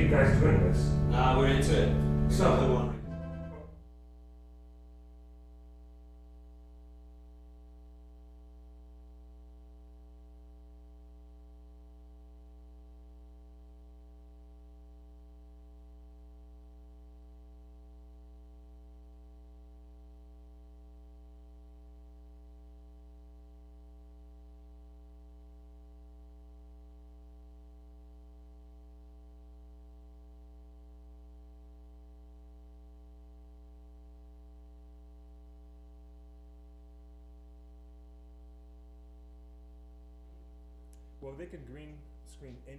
you guys doing this? Nah, we're into it. So, the one. well, they can green screen any.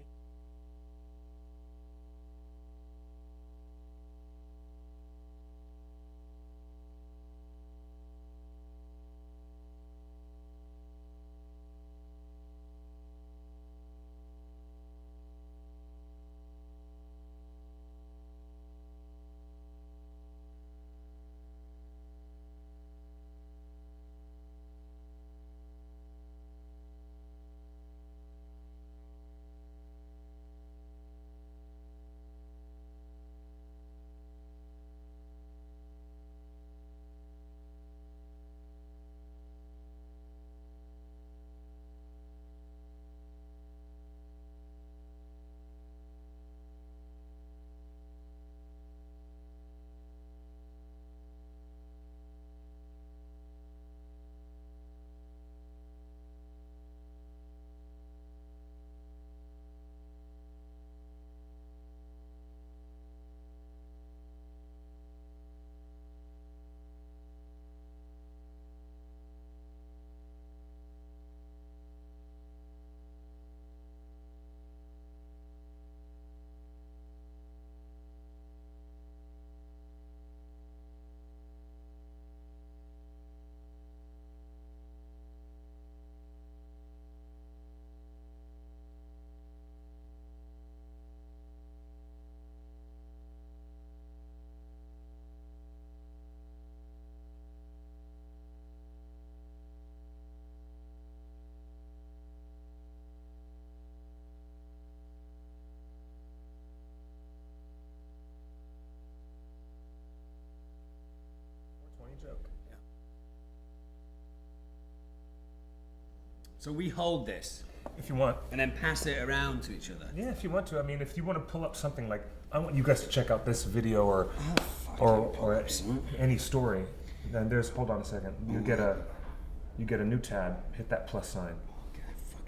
Joke. Yeah. So we hold this If you want. and then pass it around to each other. Yeah, if you want to. I mean, if you want to pull up something like, I want you guys to check out this video or any story. Then there's. Hold on a second. You get a new tab. Hit that plus sign.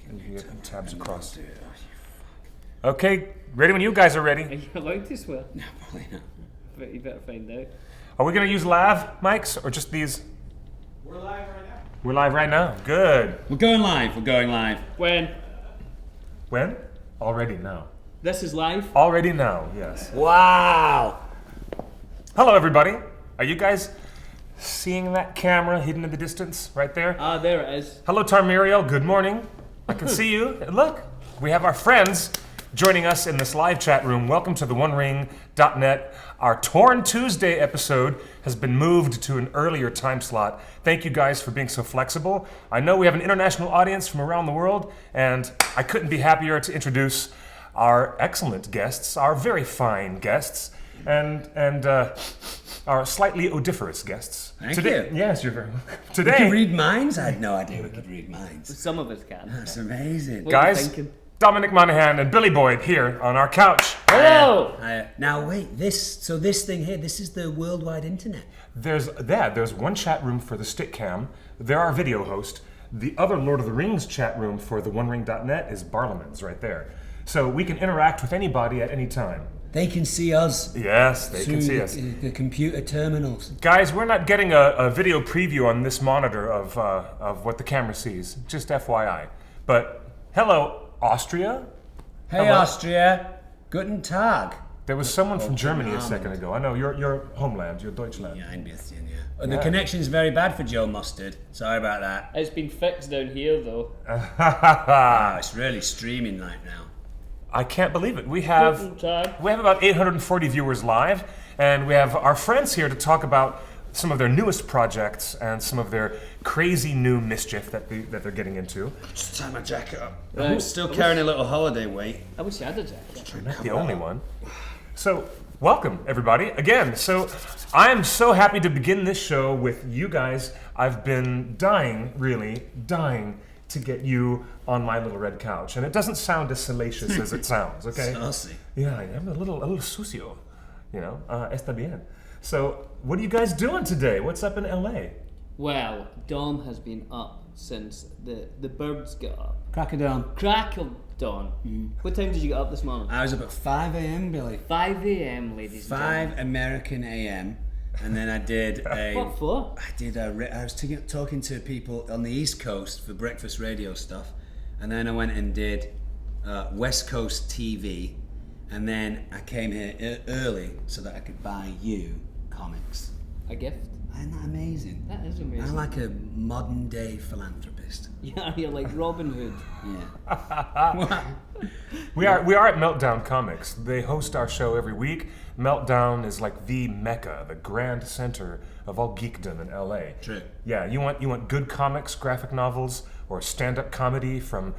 And you get tabs across. Okay, ready when you guys are ready. Are you allowed to swear? No, probably not. But you better find out. Are we gonna use lav mics or just these? We're live right now. We're live right now. Good. We're going live. We're going live. When? When? Already now. This is live? Already now. Yes. Wow. Hello, everybody. Are you guys seeing that camera hidden in the distance right there? Ah, there it is. Hello, Tarmiriel. Good morning. I can see you. And look, we have our friends joining us in this live chat room. Welcome to the OneRing.net. Our Torn Tuesday episode has been moved to an earlier time slot. Thank you guys for being so flexible. I know we have an international audience from around the world, and I couldn't be happier to introduce our excellent guests, our very fine guests, and our slightly odoriferous guests. Thank Today, you. Yes, you're very welcome. We Today, can read minds? I had no idea we could read minds. Some of us can. That's amazing. What are you guys, thinking? Dominic Monaghan and Billy Boyd here on our couch. Hello! Now wait, this thing here, this is the worldwide internet. There's one chat room for the Stickcam. They're our video host. The other Lord of the Rings chat room for the OneRing.net is Barlaman's right there. So we can interact with anybody at any time. They can see us Yes, they through can see us. the computer terminals. Guys, we're not getting a video preview on this monitor of what the camera sees. Just FYI. But hello, Austria? Hey Hello. Austria, guten Tag. There was someone from Germany a Abend. second ago. I know, your homeland, your Deutschland. Yeah, ein bisschen, yeah. The connection's very bad for Joe Mustard. Sorry about that. It's been fixed down here though. Ah, it's really streaming right now. I can't believe it. We have Guten Tag. about 840 viewers live, and we have our friends here to talk about some of their newest projects and some of their crazy new mischief that they're getting into. Just tie my jacket up. Right. I'm still carrying a little holiday weight. I wish you had a jacket. You're not the only one. So, welcome everybody again. So, I am so happy to begin this show with you guys. I've been really dying to get you on my little red couch, and it doesn't sound as salacious as it sounds. Okay? Saucy. Yeah, I'm a little sucio. Está bien. So, what are you guys doing today? What's up in LA? Well, Dom has been up since the birds got up. Crack of dawn. Crack of dawn. What time did you get up this morning? I was up at 5 a.m., Billy. 5 a.m., ladies and 5 gentlemen. American a.m. And then I did What for? I was talking to people on the East Coast for breakfast radio stuff. And then I went and did West Coast TV. And then I came here early so that I could buy you comics. A gift? Isn't that amazing? That is amazing. I'm like a modern day philanthropist. Yeah, you're like Robin Hood. Yeah. We are at Meltdown Comics. They host our show every week. Meltdown is like the mecca, the grand center of all geekdom in LA. True. Yeah, you want good comics, graphic novels, or stand-up comedy from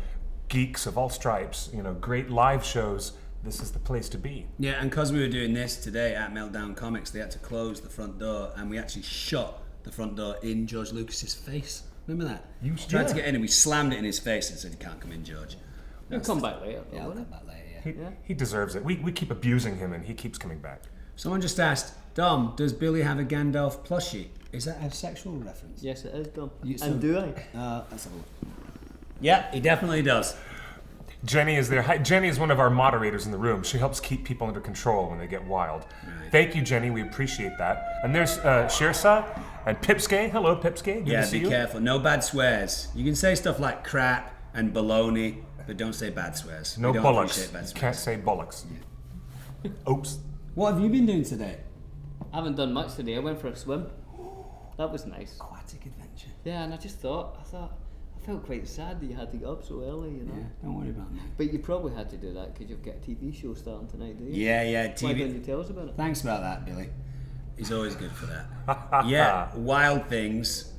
geeks of all stripes. Great live shows. This is the place to be. Yeah, and because we were doing this today at Meltdown Comics, they had to close the front door, and we actually shot the front door in George Lucas's face. Remember that? You tried to get in, and we slammed it in his face and said, "You can't come in, George." You'll come back later. Yeah, I'll won't come it? back later. Yeah. He deserves it. We keep abusing him, and he keeps coming back. Someone just asked, Dom, does Billy have a Gandalf plushie? Is that a sexual reference? Yes, it is, Dom. So- And do I? Let's have a look. Yeah, he definitely does. Jenny is there. Hi, Jenny is one of our moderators in the room. She helps keep people under control when they get wild. Right. Thank you, Jenny. We appreciate that. And there's Shirsa and Pipske. Hello, Pipske. Good Yeah, to see be you. careful. No bad swears. You can say stuff like crap and baloney, but don't say bad swears. No we don't bollocks. appreciate bad You can't swears. say bollocks. Oops. What have you been doing today? I haven't done much today. I went for a swim. That was nice. Aquatic adventure. Yeah, and I felt quite sad that you had to get up so early, Yeah, don't worry about me. But you probably had to do that because you've got a TV show starting tonight, do you? Yeah, Why TV. don't you tell us about it? Thanks about that, Billy. He's always good for that. Yeah, Wild Things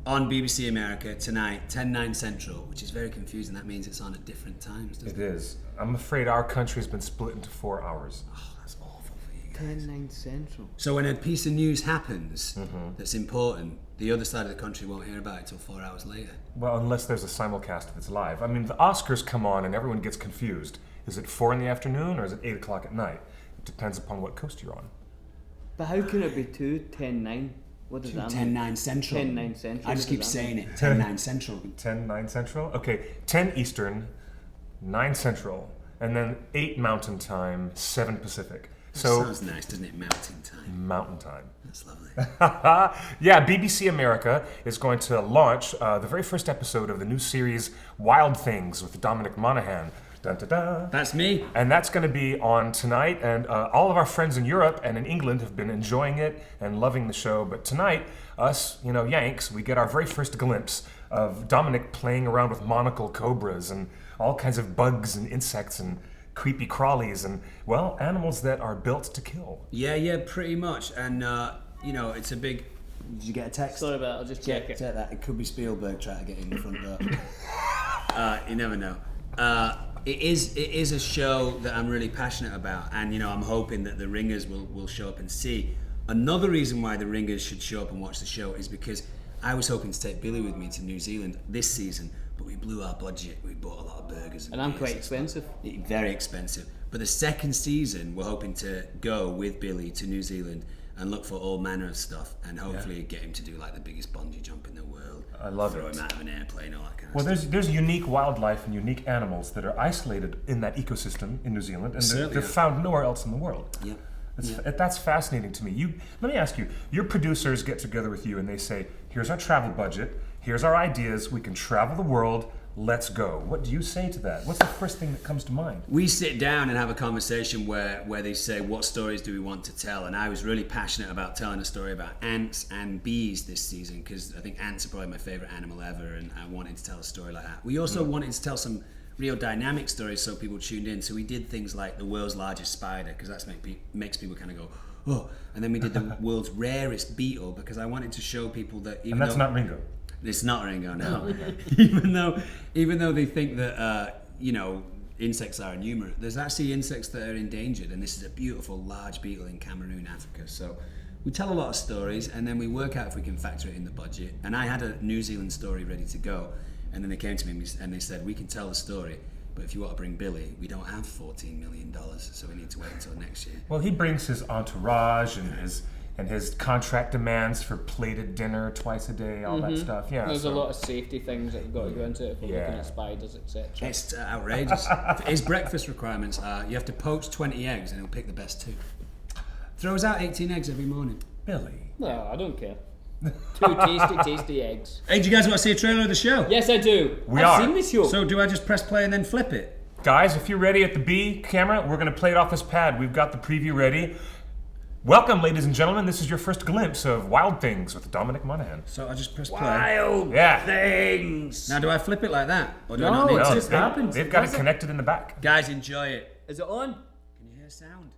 on BBC America tonight, 10/9 Central, which is very confusing. That means it's on at different times, doesn't It it? is. I'm afraid our country's been split into 4 hours. Oh, that's awful for you guys. 10/9 Central. So when a piece of news happens that's important, the other side of the country won't hear about it till 4 hours later. Well, unless there's a simulcast if it's live. I mean, the Oscars come on and everyone gets confused. Is it 4 in the afternoon or is it 8 o'clock at night? It depends upon what coast you're on. But how can it be 2/10/9? What does that mean? 10/9 Central. 10/9 Central. I just What keep does that saying it. 10/9 Central. 10, 9 Central? Okay, 10 Eastern, 9 Central, and then 8 Mountain Time, 7 Pacific. So, Sounds nice, doesn't it? Mountain time. Mountain Time. That's lovely. Yeah, BBC America is going to launch the very first episode of the new series Wild Things with Dominic Monaghan. Dun, dun, dun. That's me. And that's going to be on tonight, and all of our friends in Europe and in England have been enjoying it and loving the show. But tonight, us, Yanks, we get our very first glimpse of Dominic playing around with monocle cobras and all kinds of bugs and insects and creepy crawlies and, well, animals that are built to kill. Yeah, pretty much. And, it's a big... Did you get a text? Sorry about it, I'll just check it. Check that. It could be Spielberg trying to get in the front door. You never know. It is a show that I'm really passionate about, and I'm hoping that the Ringers will show up and see. Another reason why the Ringers should show up and watch the show is because I was hoping to take Billy with me to New Zealand this season, but we blew our budget. We bought a lot of burgers And I'm beers quite expensive. Very expensive. But the second season, we're hoping to go with Billy to New Zealand and look for all manner of stuff, and hopefully get him to do like the biggest bungee jump in the world. I love throw it. him out of an airplane, all that kind of Well, stuff. there's unique wildlife and unique animals that are isolated in that ecosystem in New Zealand, and they're Certainly, yeah. found nowhere else in the world. Yeah. That's fascinating to me. Let me ask you, your producers get together with you and they say, here's our travel budget, here's our ideas, we can travel the world, let's go. What do you say to that? What's the first thing that comes to mind? We sit down and have a conversation where they say, what stories do we want to tell? And I was really passionate about telling a story about ants and bees this season, because I think ants are probably my favourite animal ever, and I wanted to tell a story like that. We also wanted to tell some real dynamic stories so people tuned in. So we did things like the world's largest spider, because that makes people kind of go, oh. And then we did the world's rarest beetle, because I wanted to show people that even And that's though... not Ringo. It's not Ringo, no. even though they think that insects are numerous. There's actually insects that are endangered, and this is a beautiful large beetle in Cameroon, Africa. So we tell a lot of stories, and then we work out if we can factor it in the budget. And I had a New Zealand story ready to go, and then they came to me and they said, we can tell the story, but if you want to bring Billy, we don't have $14 million, so we need to wait until next year. Well, he brings his entourage and his contract demands for plated dinner twice a day, all that stuff. Yeah, There's a lot of safety things that you've got to go into if you're Yeah. looking at spiders, etc. It's outrageous. His breakfast requirements are you have to poach 20 eggs and he'll pick the best 2. Throws out 18 eggs every morning. Billy. No, I don't care. 2 tasty eggs. Hey, do you guys want to see a trailer of the show? Yes, I do. We I've are. seen this show. So do I just press play and then flip it? Guys, if you're ready at the B camera, we're going to play it off this pad. We've got the preview ready. Welcome, ladies and gentlemen. This is your first glimpse of Wild Things with Dominic Monaghan. So I just press play. Yeah. Things. Now do I flip it like that? Or do I No, not need it's to? just happens. They've got it Does it? connected in the back. Guys, enjoy it. Is it on? Can you hear sound?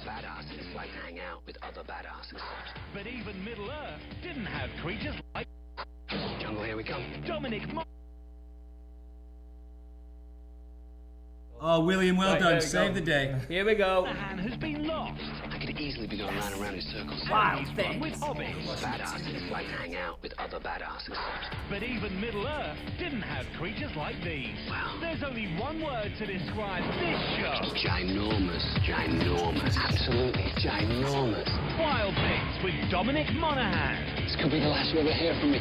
Badasses like hang out with other badasses. But even Middle Earth didn't have creatures like Jungle, here we come. Dominic Monaghan. Oh, William, well Right, done. there we Save go. the day. Here we go. has been lost. I could easily be going round and round in circles. Wild things with hobbits. Badasses like hang out with other badasses. But even Middle Earth didn't have creatures like these. There's only one word to describe this show. Ginormous, ginormous, absolutely ginormous. Wild Things with Dominic Monaghan. This could be the last you ever hear from me.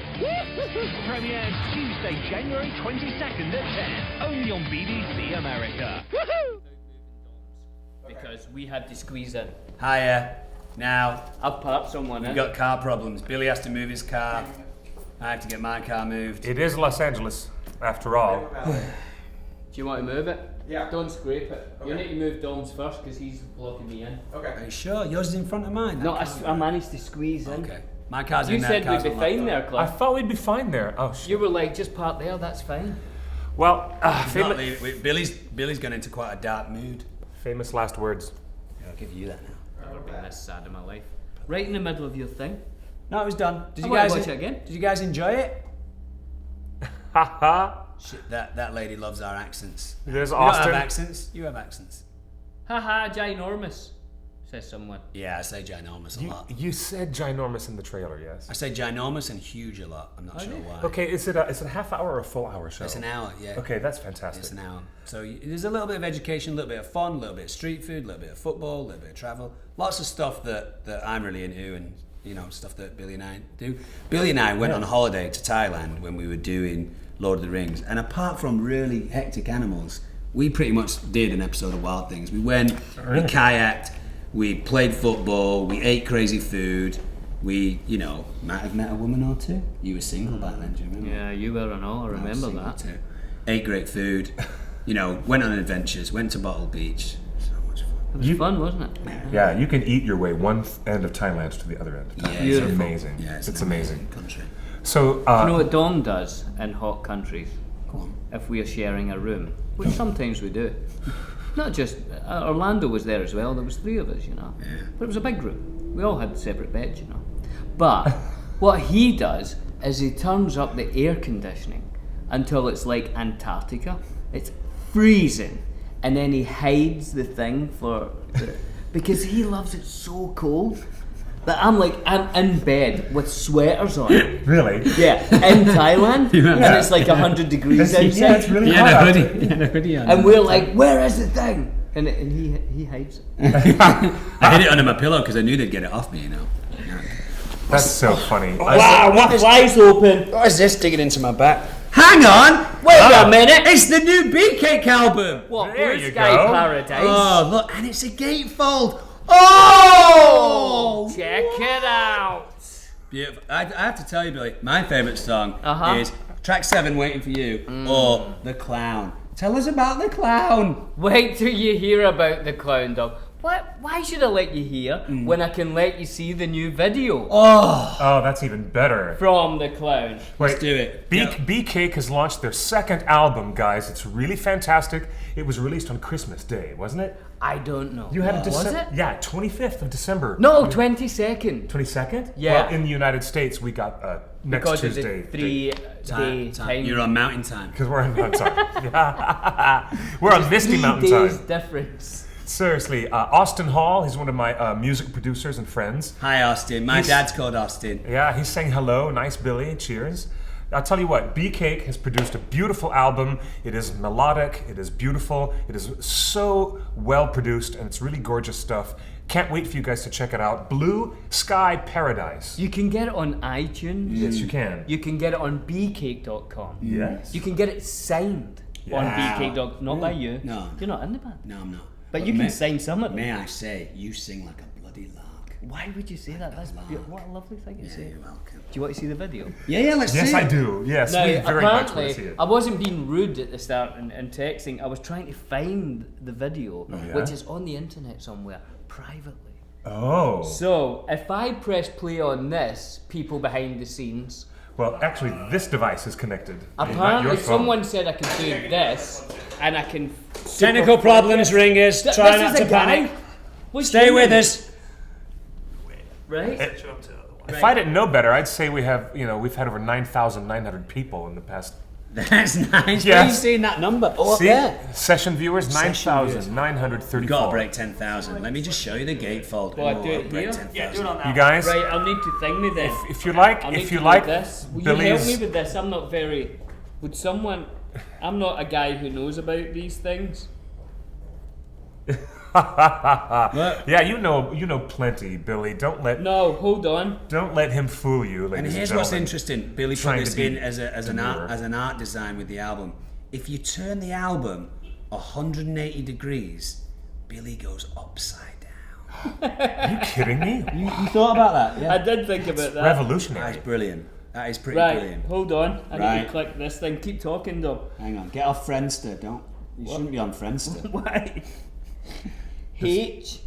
Premieres Tuesday, January 22nd at 10. Only on BBC America. Because we had to squeeze in. Hiya. Now, I've parked someone we've in. got car problems. Billy has to move his car. I have to get my car moved. It is Los Angeles, after all. Do you want to move it? Yeah. Don't scrape it. You need to move Dom's first because he's blocking me in. Are you sure? Yours is in front of mine? No, I managed to squeeze in. Okay. My car's You in there. said we'd car's be not fine locked there, up. I Cliff. thought we'd be fine there. Oh, shit. You were like, just park there, that's fine. Well, Not famous, leave- Billy's gone into quite a dark mood. famous last words. I'll give you that now. Never been this sad in my life. Right in the middle of your thing. No, it was done. Did I you wanna guys watch it again. Did you guys enjoy it? Haha. Shit, that lady loves our accents. There's We don't have Austin. accents. You have accents. Haha, ginormous, says someone. Yeah, I say ginormous a lot. You said ginormous in the trailer, yes? I say ginormous and huge a lot. I'm not sure why. Okay, is it a half hour or a full hour show? It's an hour, yeah. Okay, that's fantastic. It's an hour. So there's a little bit of education, a little bit of fun, a little bit of street food, a little bit of football, a little bit of travel. Lots of stuff that I'm really into, and stuff that Billy and I do. Billy and I went on holiday to Thailand when we were doing Lord of the Rings, and apart from really hectic animals, we pretty much did an episode of Wild Things. We went, we kayaked, we played football, we ate crazy food. We, might have met a woman or two. You were single back then, do you remember? Yeah, you were and all, I remember Single that. too. Ate great food, went on adventures, went to Bottle Beach. So much fun. It was fun, wasn't it? Yeah, you can eat your way one end of Thailand to the other end. Yeah, It's Beautiful. amazing. Yeah, it's an amazing. country. So, You know what Dom does in hot countries? Go on. If we are sharing a room, which sometimes we do. Not just Orlando was there as well. There was 3 of us, Yeah. But it was a big room. We all had separate beds, But what he does is he turns up the air conditioning until it's like Antarctica. It's freezing, and then he hides the thing because he loves it so cold that I'm in bed with sweaters on. really? Yeah, in Thailand, and it's like 100 degrees outside. Yeah, it's really Yeah, hot. the hoodie on. And we're like, where is the thing? And he hides it. I hid it under my pillow because I knew they'd get it off me, That's so funny. Wow, my fly's open. What is this digging into my back? Hang on! Wait a minute. It's the new Beefcake album! What, There Blue you Sky go. Paradise? Oh, look, and it's a gatefold. Oh! Check it out. Beautiful. I have to tell you, Billy, my favourite song Uh-huh. is track 7, Waiting for You, or The Clown. Tell us about The Clown. Wait till you hear about the clown, dog. Why should I let you hear when I can let you see the new video Oh, that's even better. from the clown? Wait, do it. Bee Cake has launched their second album, guys. It's really fantastic. It was released on Christmas Day, wasn't it? I don't know. You had a Was December. it? Yeah, 25th of December. No, 22nd. 22nd? Yeah. Well, in the United States, we got next Because Tuesday. of the 3-day time. You're on mountain time. Because we're on mountain time. We're on Misty 3 Mountain days time. difference. Seriously, Austin Hall, he's one of my music producers and friends. Hi, Austin. My dad's called Austin. Yeah, he's saying hello. Nice, Billy. Cheers. I'll tell you what, Bee Cake has produced a beautiful album. It is melodic, it is beautiful, it is so well produced, and it's really gorgeous stuff. Can't wait for you guys to check it out. Blue Sky Paradise. You can get it on iTunes. Yes, you can. You can get it on beecake.com. Yes. You can get it signed on Wow. beecake.com. Not by you. No. You're not in the band. No, I'm not. But you can sign some of them. May I say, you sing like a bloody lark. Why would you say that? That's what a lovely thing to say. You're welcome. Do you want to see the video? Yeah, let's Yes, see I it. do. Yes, Now, we very much want to apparently, see it. I wasn't being rude at the start and texting. I was trying to find the video, yeah? which is on the internet somewhere, privately. Oh. So, if I press play on this, people behind the scenes, Well, actually, this device is connected. not your apparently phone. someone said I could do this, and I can... Technical problems, ringers. Th- Try this not is to a guy. panic. What's Stay your with name? us. Right? If I didn't know better, I'd say we've had over 9,900 people in the past. That's nice. Yes. Where are you seeing that number? Oh, up See? there. Session viewers, Session viewers. 9,934. We've got to break 10,000. Let me just show you the gatefold. Well, I and do we'll it break here? 10,000. You guys, Right, I'll need to thing me then. if you like, I'll need if to you do like this. Will you help me Billy's, with this? I'm not very... Would someone... I'm not a guy who knows about these things. yeah, you know plenty, Billy. Don't let No, hold on. him fool you, And ladies here's and what's gentlemen. interesting. Billy put Trying this to be in as an demure. art design with the album. If you turn the album 180 degrees, Billy goes upside down. Are you kidding me? You thought about that? Yeah. I did think about that. That Revolutionary. is brilliant. That is pretty Right, brilliant. hold on. I need Right. to click this thing. Keep talking though. Hang on. Get off Friendster. Don't. You shouldn't be on Friendster. Why? H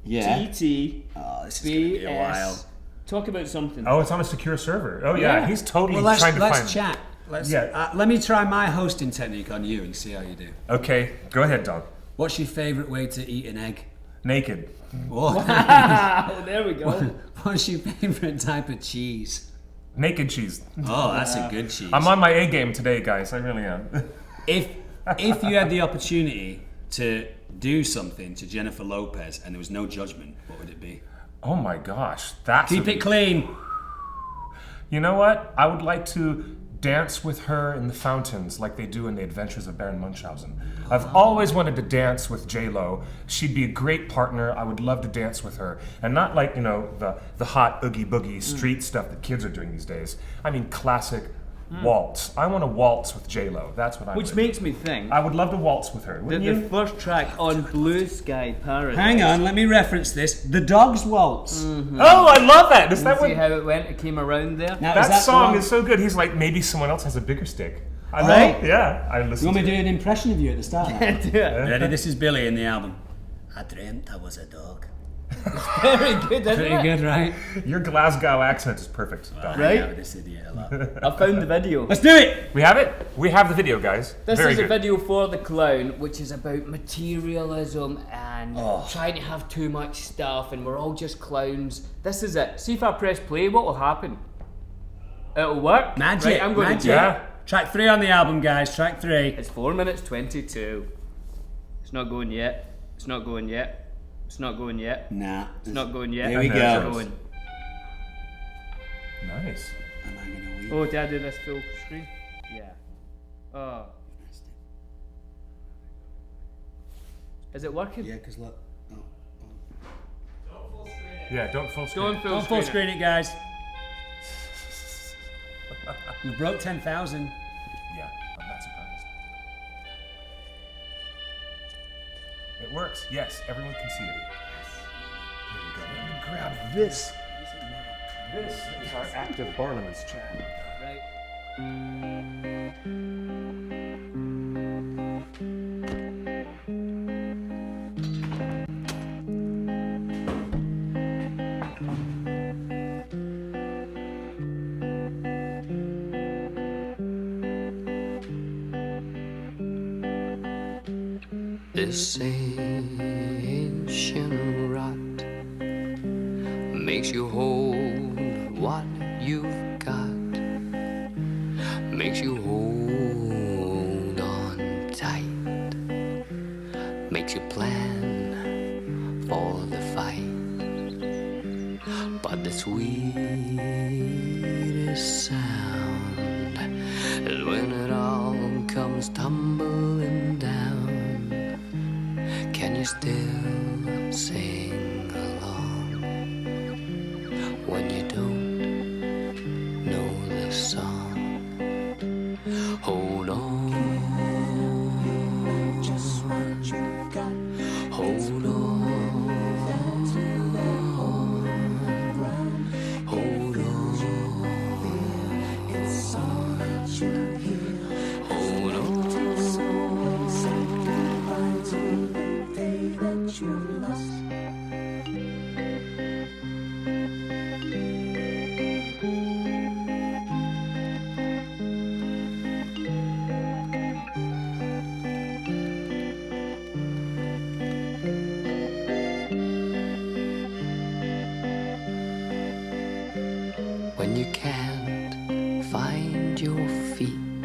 Yeah. T T Oh, this is going to B be a while. S. Talk about something. Oh, it's on a secure server. Oh yeah, Yeah. he's totally Well, trying to let's find. chat. Let's, Yeah. let me try my hosting technique on you and see how you do. Okay, go ahead, Don. What's your favourite way to eat an egg? Naked. What? Oh, there we go. What's your favourite type of cheese? Naked cheese. Oh, that's a good cheese. I'm on my A game today, guys. I really am. If you had the opportunity to do something to Jennifer Lopez and there was no judgment, what would it be? Oh my gosh, that's Keep it clean. You know what? I would like to dance with her in the fountains like they do in The Adventures of Baron Munchausen. I've always wanted to dance with J-Lo. She'd be a great partner. I would love to dance with her. And not like, the hot oogie boogie street stuff that kids are doing these days. I mean classic waltz. I want to waltz with J-Lo. That's what I Which would. makes me think I would love to waltz with her. that Wouldn't the you? first track on Blue Sky Paradise. Hang on, let me reference this. The Dog's Waltz. Oh, I love that. Is that See what? how it went? It came around there. Now, That the song one- is so good. He's like, maybe someone else has a bigger stick. I know. Right? Yeah, I You listen want me to to do an impression of you at the start? now? Yeah. Ready? This is Billy in the album. I dreamt I was a dog. Very good, isn't Pretty it? good, right? Your Glasgow accent is perfect. Don. Right? Yeah, this idiot a lot. I found the video. Let's do it! We have it? We have the video, guys. This Very is good. a video for the clown, which is about materialism and trying to have too much stuff, and we're all just clowns. This is it. See if I press play, what will happen? It'll work. Magic, Right, I'm going magic. to. Yeah. Track 3 on the album, guys. Track 3. It's 4 minutes 22. It's not going yet. It's not going yet. It's not going yet. Nah. It's not going yet. Here we And It's there it go. goes. going. Nice. Am I gonna weep? Oh, did I do this full screen? Yeah. Oh. Is it working? Yeah, because look. Oh. Yeah, don't full screen. Don't full Don't full screen. screen it, guys. We broke 10,000. Yeah, I'm not surprised. It works. Yes, everyone can see it. Here we go. Let me grab this. This is our active Barnum's chat. Right. This ancient rut makes you hold what you've got, makes you hold on tight, makes you plan for the fight. But the sweetest sound is when it all comes tumbling down. Can you still sing along when you don't know the song? Hold on, just what you got. Hold on, hold on. It's all that you hear. Hold on. Say goodbye to the day that you lost. When you can't find your feet,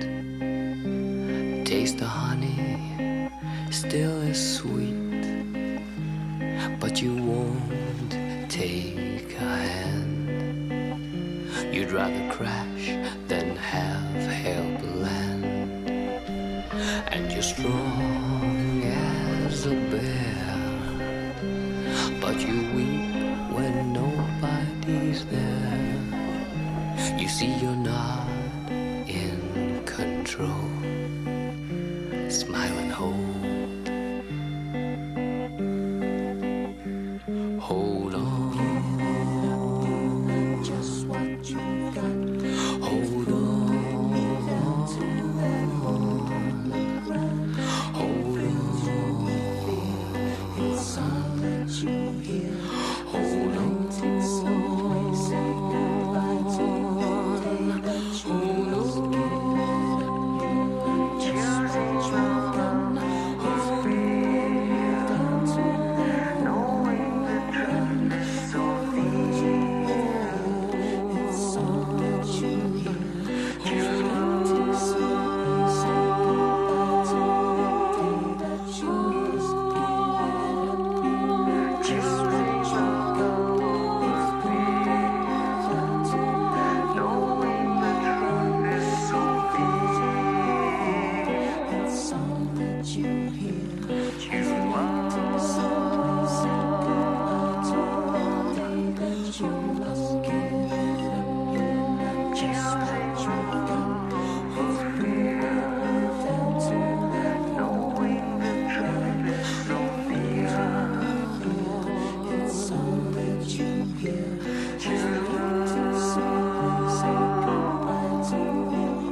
taste the honey still is sweet, but you won't take a hand. You'd rather crash than have help land, and you're strong as a bear, but you weep when nobody's there. You see you're not in control. Smile and hold. Hold on. Just what you got. Hold on. Hold on. It's all that you hear. Hold on. Say goodbye to the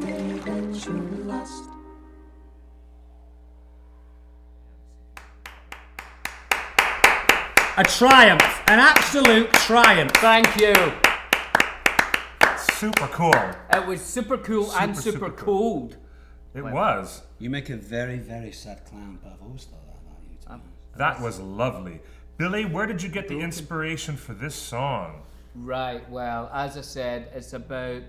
day that you lost. A triumph, an absolute triumph. Thank you. Super cool. It was super cool and super super cool. cold. It was. You make a very, very sad clown, but I've always thought that about you. To be honest. That was lovely. Billy, where did you get the inspiration for this song? Right, well, as I said, it's about,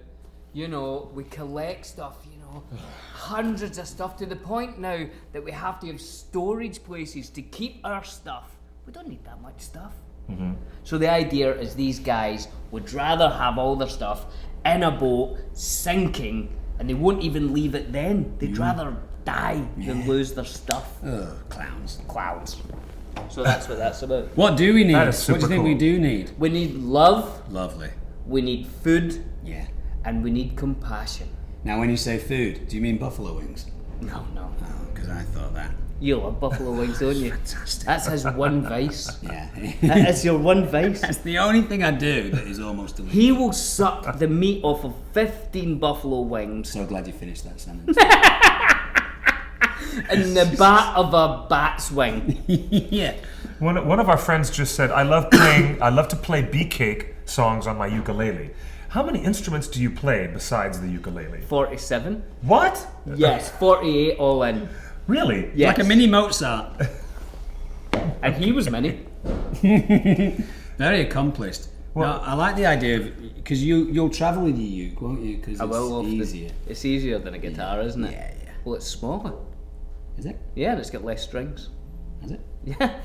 we collect stuff, hundreds of stuff to the point now that we have to have storage places to keep our stuff. We don't need that much stuff. Mm-hmm. So the idea is these guys would rather have all their stuff in a boat sinking, and they won't even leave it then. They'd rather die than lose their stuff. Ugh, clowns. Clowns. So that's what that's about. What do we need? That is What do you super think we cool. do need? We need love, Lovely. we need food, Yeah. and we need compassion. Now, when you say food, do you mean buffalo wings? No. Oh, because I thought that. You love buffalo wings, don't you? Fantastic. That's his one vice. Yeah. That is your one vice. That's the only thing I do that is almost illegal. He will suck the meat off of 15 buffalo wings So glad you finished that sentence. in the bat of a bat's wing. Yeah. One of our friends just said, I love to play Beefcake songs on my ukulele. How many instruments do you play besides the ukulele? 47? What? Yes, 48 all in. Really? Yes. Like a mini Mozart. And he was Minnie. Very accomplished. Well, I like the idea of, because you'll travel with your uke, won't you? Because I will it's off the- easier. It's easier than a guitar, isn't it? Yeah, yeah. Well, it's smaller. Is it? Yeah, and it's got less strings. Is it? Yeah.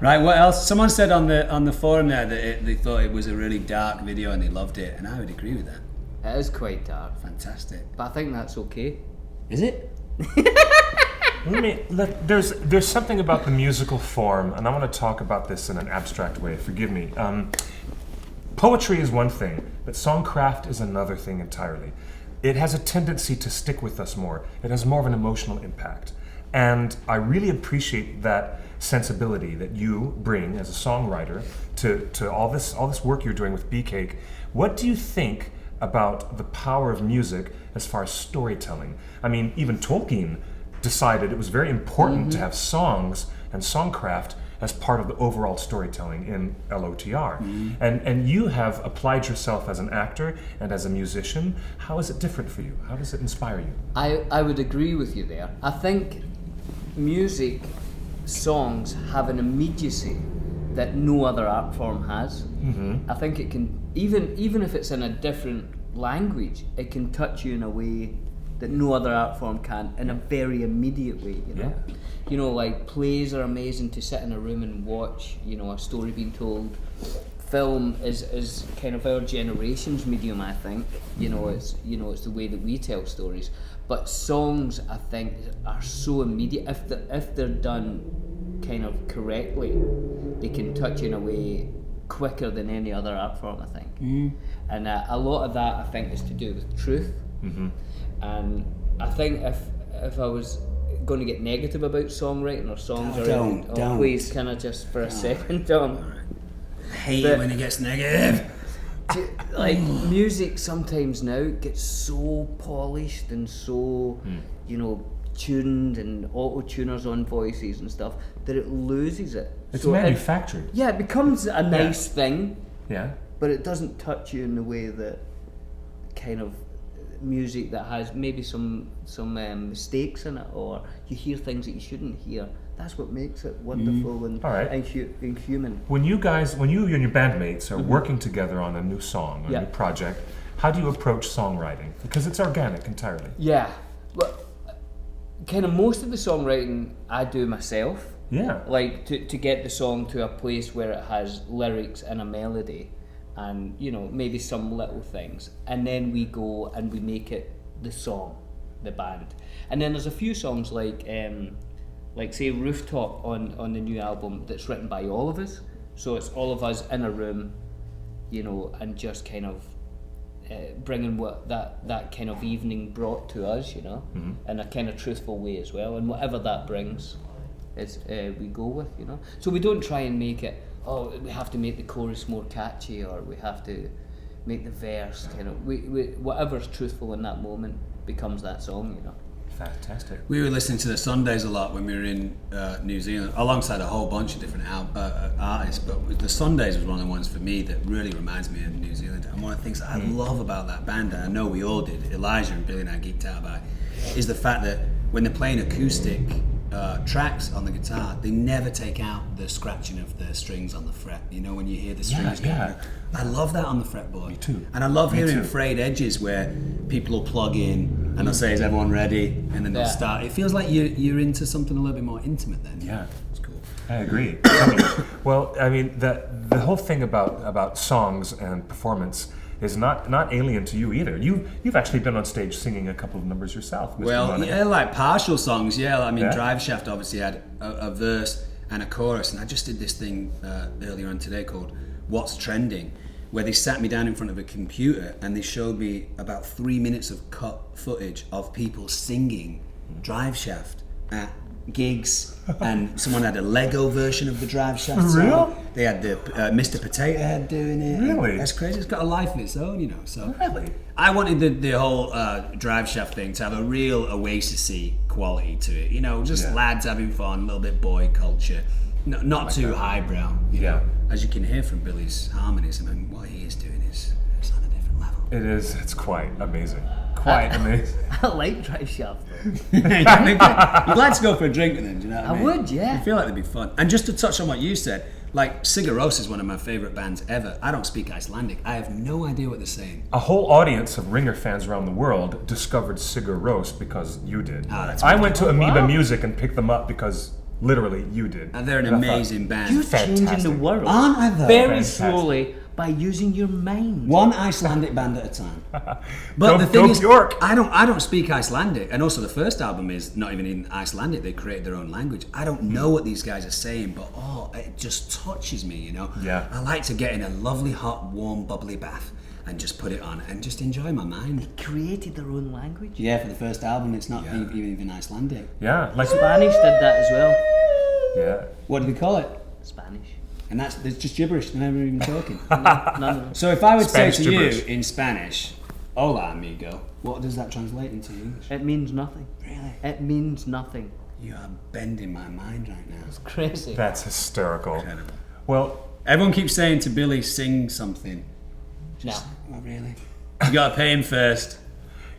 Right. What else? Someone said on the forum there that they thought it was a really dark video and they loved it, and I would agree with that. It is quite dark, Fantastic. but I think that's okay. Is it? There's something about the musical form, and I want to talk about this in an abstract way. Forgive me. Poetry is one thing, but songcraft is another thing entirely. It has a tendency to stick with us more. It has more of an emotional impact. And I really appreciate that sensibility that you bring as a songwriter to all this work you're doing with Beecake. What do you think about the power of music as far as storytelling? I mean, even Tolkien decided it was very important to have songs and songcraft as part of the overall storytelling in LOTR. And you have applied yourself as an actor and as a musician. How is it different for you? How does it inspire you? I would agree with you there. I think music, songs have an immediacy that no other art form has. I think it can, even if it's in a different language, it can touch you in a way that no other art form can, in a very immediate way, you know. Yeah. You know, like plays are amazing to sit in a room and watch, you know, a story being told. Film is kind of our generation's medium, I think. You know, it's the way that we tell stories. But songs, I think, are so immediate. If they're done kind of correctly, they can touch you in a way quicker than any other art form, I think. And a lot of that, I think, is to do with truth. And I think if I was going to get negative about songwriting or songs Don't. please, can I just for a second, Tom? I hate But- it when it gets negative. Like music sometimes now gets so polished and so you know, tuned and auto tuners on voices and stuff that it loses it. It's So manufactured. yeah, it becomes a nice thing, Yeah. but it doesn't touch you in the way that kind of music that has maybe some mistakes in it, or you hear things that you shouldn't hear. That's what makes it wonderful and, All right. and human. When you and your bandmates are working together on a new song, or a Yeah. new project, how do you approach songwriting? Because it's organic entirely. Yeah, but kind of most of the songwriting I do myself. Yeah. Like to get the song to a place where it has lyrics and a melody, and you know, maybe some little things, and then we go and we make it the song, the band. And then there's a few songs like say Rooftop on the new album that's written by all of us. So it's all of us in a room, you know, and just kind of bringing what that kind of evening brought to us, you know, in a kind of truthful way as well. And whatever that brings, is we go with, you know. So we don't try and make it, oh, we have to make the chorus more catchy, or we have to make the verse kind of. We whatever's truthful in that moment becomes that song, you know. Fantastic. We were listening to the Sundays a lot when we were in New Zealand, alongside a whole bunch of different artists. But the Sundays was one of the ones for me that really reminds me of New Zealand. And one of the things that I love about that band, and I know we all did, Elijah and Billy and I geeked out about it, is the fact that when they're playing acoustic tracks on the guitar, they never take out the scratching of the strings on the fret. You know, when you hear the strings yeah. I love that on the fretboard. Me too. And I love Me hearing too. frayed edges where people will plug in and they'll say, "Is everyone ready?" And then they'll Yeah. start. It feels like you're into something a little bit more intimate then. Yeah. It's cool. I agree. Well, I mean, the whole thing about songs and performance is not alien to you either. You've actually been on stage singing a couple of numbers yourself, Mr. Well, Money. yeah, like partial songs, yeah. I mean, Yeah. Drive Shaft obviously had a verse and a chorus, and I just did this thing earlier on today called What's Trending, where they sat me down in front of a computer and they showed me about 3 minutes of cut footage of people singing Drive Shaft at gigs, and someone had a Lego version of the Drive Shaft song. Real? They had the Mr. Potato Head doing it. Really? That's crazy. It's got a life of its own, you know. So Really? I wanted the whole Drive Shaft thing to have a real Oasis-y quality to it. You know, just Yeah. lads having fun, a little bit boy culture. Not too highbrow. You Yeah. know, as you can hear from Billy's harmonies, I mean, what he is doing is on a different level. It is. It's quite amazing. quite amazing. I like Drive Shaft though. You'd like to go for a drink with them, do you know what I mean? would, yeah. I feel like they'd be fun. And just to touch on what you said, like Sigur Rós is one of my favourite bands ever. I don't speak Icelandic. I have no idea what they're saying. A whole audience of Ringer fans around the world discovered Sigur Rós because you did. That's I went to Amoeba wow. Music and picked them up because literally you did. And they're an And I thought, amazing band. You're changing the Fantastic. world Aren't I though? very Fantastic. slowly by using your mind. One Icelandic band at a time. But Go- the thing go is, Bjork. I don't speak Icelandic, and also the first album is not even in Icelandic. They created their own language. I don't know what these guys are saying, but it just touches me, you know. Yeah. I like to get in a lovely, hot, warm, bubbly bath and just put it on and just enjoy my mind. Created their own language. Yeah, for the first album, it's not even Icelandic. Yeah, like Spanish did that as well. yeah. What do we call it? Spanish. And that's just gibberish. They're never even talking. None of them. So if I would Spanish say to gibberish. you in Spanish, "Hola, amigo," what does that translate into English? It means nothing. Really? It means nothing. You are bending my mind right now. It's crazy. That's hysterical. Incredible. Well, Everyone keeps saying to Billy, "Sing something." No. Oh, really? You gotta pay him first.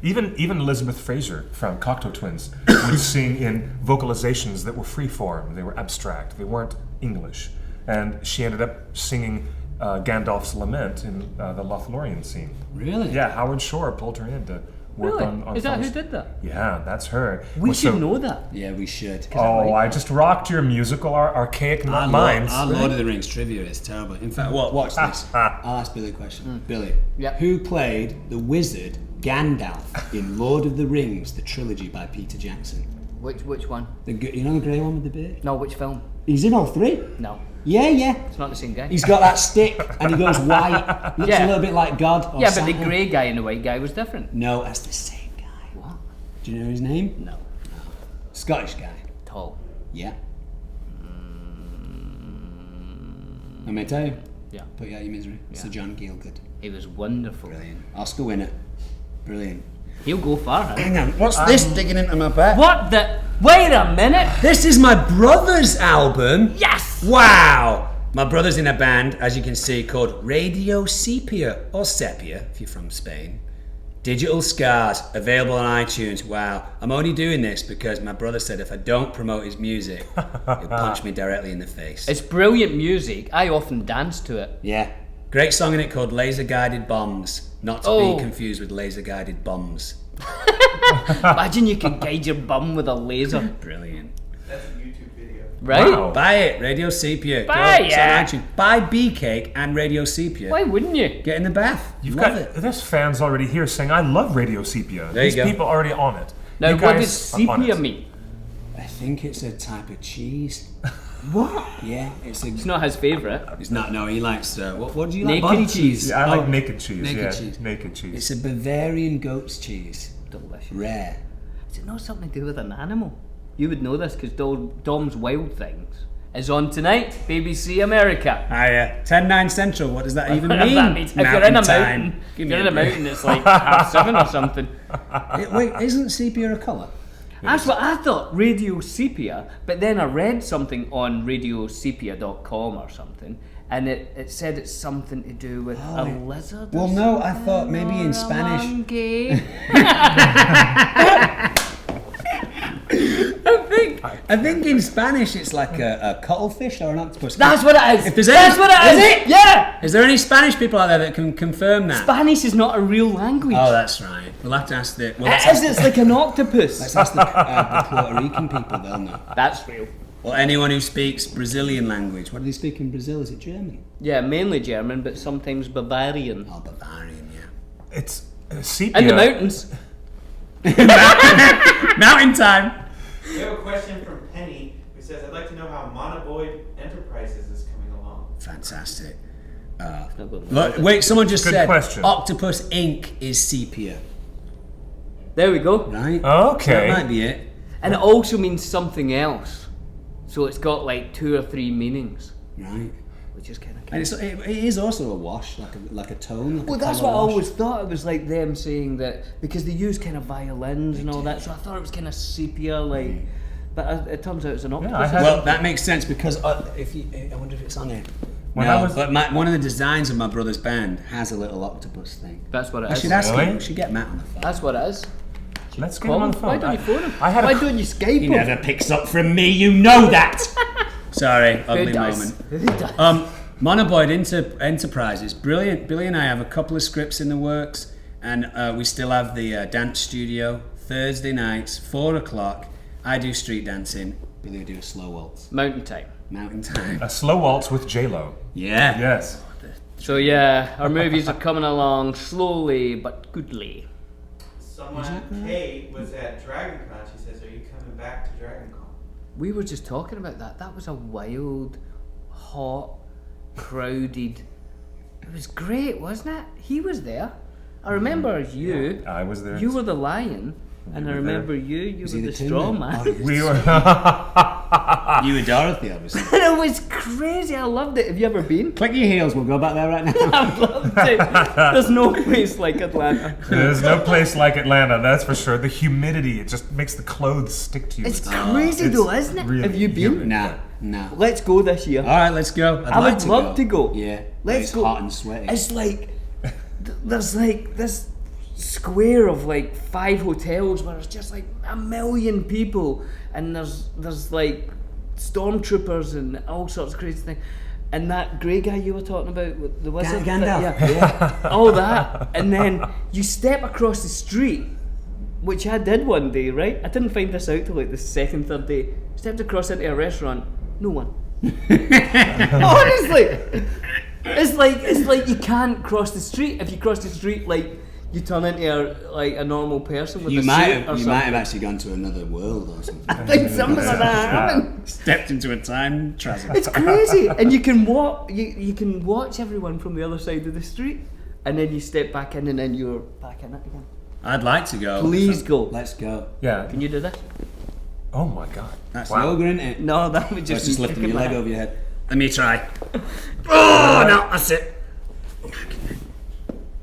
even Elizabeth Fraser from Cocteau Twins would sing in vocalizations that were freeform. They were abstract. They weren't English. And she ended up singing Gandalf's Lament in the Lothlorien scene. Really? Yeah, Howard Shore pulled her in to work Really? on Is that who songs. did that? Yeah, that's her. We Well, should so- know that. Yeah, we should. Oh, I just rocked your musical archaic minds. Our Lord of the Rings trivia is terrible. In fact, watch this. I'll ask Billy a question. Billy, Yeah. who played the wizard Gandalf in Lord of the Rings, the trilogy by Peter Jackson? Which one? You know the grey one with the beard? No, which film? He's in all three. No, Yeah. it's not the same guy. He's got that stick and he goes white. Looks Yeah. a little bit like God. Or yeah, but the Santa. grey guy and the white guy was different. No, that's the same guy. What? Do you know his name? No. Scottish guy. Tall. Yeah. I may tell you. Yeah. Put you out of your misery. Sir John Gielgud. He was wonderful. Brilliant. Oscar winner. Brilliant. He'll go far. Huh? Hang on. What's this digging into my back? What the? Wait a minute. This is my brother's album. Yes. Wow. My brother's in a band, as you can see, called Radio Sepia, or Sepia, if you're from Spain. Digital Scars, available on iTunes. Wow. I'm only doing this because my brother said if I don't promote his music, he'll punch me directly in the face. It's brilliant music. I often dance to it. Yeah. Great song in it called Laser Guided Bombs. Not to Oh. be confused with Laser Guided Bombs. Imagine you could guide your bum with a laser. Brilliant. That's a YouTube video. Right? Wow. Buy it, Radio Sepia. Buy Go, it's on it. iTunes. Buy Bee Cake and Radio Sepia. Why wouldn't you? Get in the bath. You've Love got it. there's fans already here saying I love Radio Sepia. There you These go. people are already on it. Now, You what guys does are on sepia it. mean? I think it's a type of cheese. What? Yeah, it's a. It's not his favourite. It's not. No, he likes. What do you like? Naked Body cheese. Yeah, I like Oh, naked cheese. naked yeah, cheese. naked cheese. It's a Bavarian goat's cheese. Delicious. Rare. Does it not something to do with an animal? You would know this because Dom's Wild Things is on tonight. BBC America. 10/9 Central. What does that even Whatever mean? that means. If you're in a time. mountain, Give if me you're in a break. mountain, it's like 7:30 or something. Wait, isn't sepia a colour? That's what I thought, Radio Sepia, but then I read something on radiosepia.com or something, and it said it's something to do with a lizard. Well, no, I thought maybe in Spanish. Monkey. I think in Spanish it's like a cuttlefish or an octopus. That's what it is. If there's That's any- what it is. Is it? Yeah. Is there any Spanish people out there that can confirm that? Spanish is not a real language. Oh, that's right. We'll have to ask the. Well, let's It is. ask, It's like an octopus. let's ask the Puerto Rican people. They'll know. That's real. Or anyone who speaks Brazilian language. What do they speak in Brazil? Is it German? Yeah, mainly German, but sometimes Bavarian. Oh, Bavarian, yeah. It's sepia. In the mountains. Mountain time. We have a question from Penny who says, I'd like to know how Monoboid Enterprises is coming along. Fantastic. Not good. Look, wait, someone just Good said question. Octopus Ink is sepia, There we go. right? Okay. That might be it. And it also means something else. So it's got like 2 or 3 meanings, Right. which is kind of And it is also a wash, like a tone. Like Well, a that's colour what I wash. always thought. It was like them saying that because they use kind of violins and all that. So I thought it was kind of sepia, like. But it turns out it's an octopus. I had- Well, that makes sense because I wonder if it's on here. When no, I was, but one of the designs of my brother's band has a little octopus thing. That's what it I is. should ask Really? him. We should get Matt on the phone. That's what it is. let's get him on the phone. Why don't you phone him? I had Why a, don't you Skype He him? never picks up from me, you know that! Sorry, Who ugly does? moment. Who does? Monoboid Enterprises, brilliant. Billy and I have a couple of scripts in the works, and we still have the dance studio, Thursday nights, 4 o'clock. I do street dancing, Billy will do a slow waltz. Mountain time. Mountain time. a slow waltz with J-Lo. Yeah. Yes. So yeah, our movies are coming along slowly but goodly. Someone, Kate, was at DragonCon. She says, "Are you coming back to DragonCon?" We were just talking about that. That was a wild, hot, crowded. It was great, wasn't it? He was there. I remember you. I was there. You were the lion, and I were remember you he were the the tin straw man? man. We were. You and Dorothy, obviously. It was crazy. I loved it. Have you ever been? Click your heels, we'll go back there right now. I loved it. There's no place like Atlanta. There's no place like Atlanta, that's for sure. The humidity, it just makes the clothes stick to you. It's crazy it's though, isn't it? really Have you been? humid. Nah. Let's go this year. All right, let's go. I would love to go. Yeah. Let's it's go. hot and sweaty. It's like there's like this square of like 5 hotels where it's just like 1 million people, and there's like stormtroopers and all sorts of crazy things. And that grey guy you were talking about, with the wizard, Gandalf. yeah, all that, and then you step across the street, which I did one day, right? I didn't find this out till like the second, third day. Stepped across into a restaurant, no one. Honestly, it's like you can't cross the street. If you cross the street, like you turn into a normal person with You a might suit have or you something. might have actually gone to another world or something. I think something like that happened. Stepped into a time travel. It's crazy, and you can walk. You can watch everyone from the other side of the street, and then you step back in, and then you're back in it again. I'd like to go. Please go. Let's go. Yeah. Can you do that? Oh my god. That's Wow. yoga, isn't it? No, that would Just, just be lifting your kicking my leg head. over your head. Let me try. Oh no, that's it. Can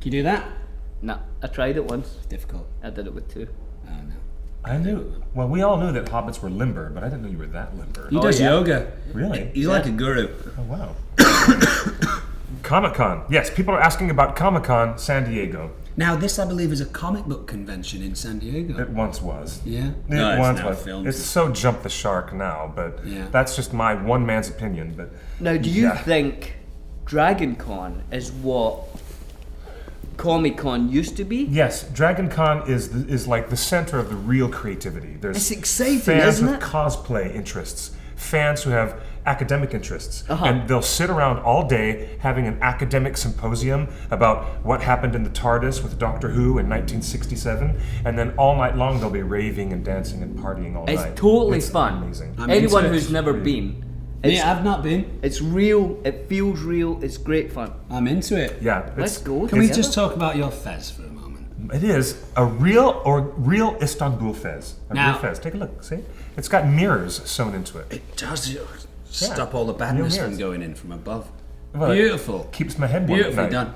you do that? Nah, I tried it once. It's difficult. I did it with 2. Oh no. I knew. Well, we all knew that hobbits were limber, but I didn't know you were that limber. He does yeah. yoga. Really? He's like a guru. Oh, wow. Comic-Con. Yes, people are asking about Comic-Con San Diego. Now, this I believe is a comic book convention in San Diego. It once was. Yeah. It No, it's once now was. filmed. It's so jump the shark now, but Yeah. that's just my one man's opinion. But Now, do you Yeah. think Dragon Con is what Comic Con used to be? yes, Dragon Con is like the center of the real creativity. There's It's exciting, fans isn't with it? cosplay interests, fans who have academic interests, Uh-huh. and they'll sit around all day having an academic symposium about what happened in the TARDIS with Doctor Who in 1967, and then all night long they'll be raving and dancing and partying all It's night. totally It's fun. amazing. I'm Anyone into it. who's never been, it's, Yeah, I've not been. it's real. It feels real. It's great fun. I'm into it. Yeah, Let's it's, go. Can we together. just talk about your fez for a moment? it is a real Istanbul fez. A Now- real fez. Take a look. See, it's got mirrors sewn into it. It does stop all the badness Real from mirrors. going in from above. Well, it Beautiful. keeps my head warm at Beautifully night. done.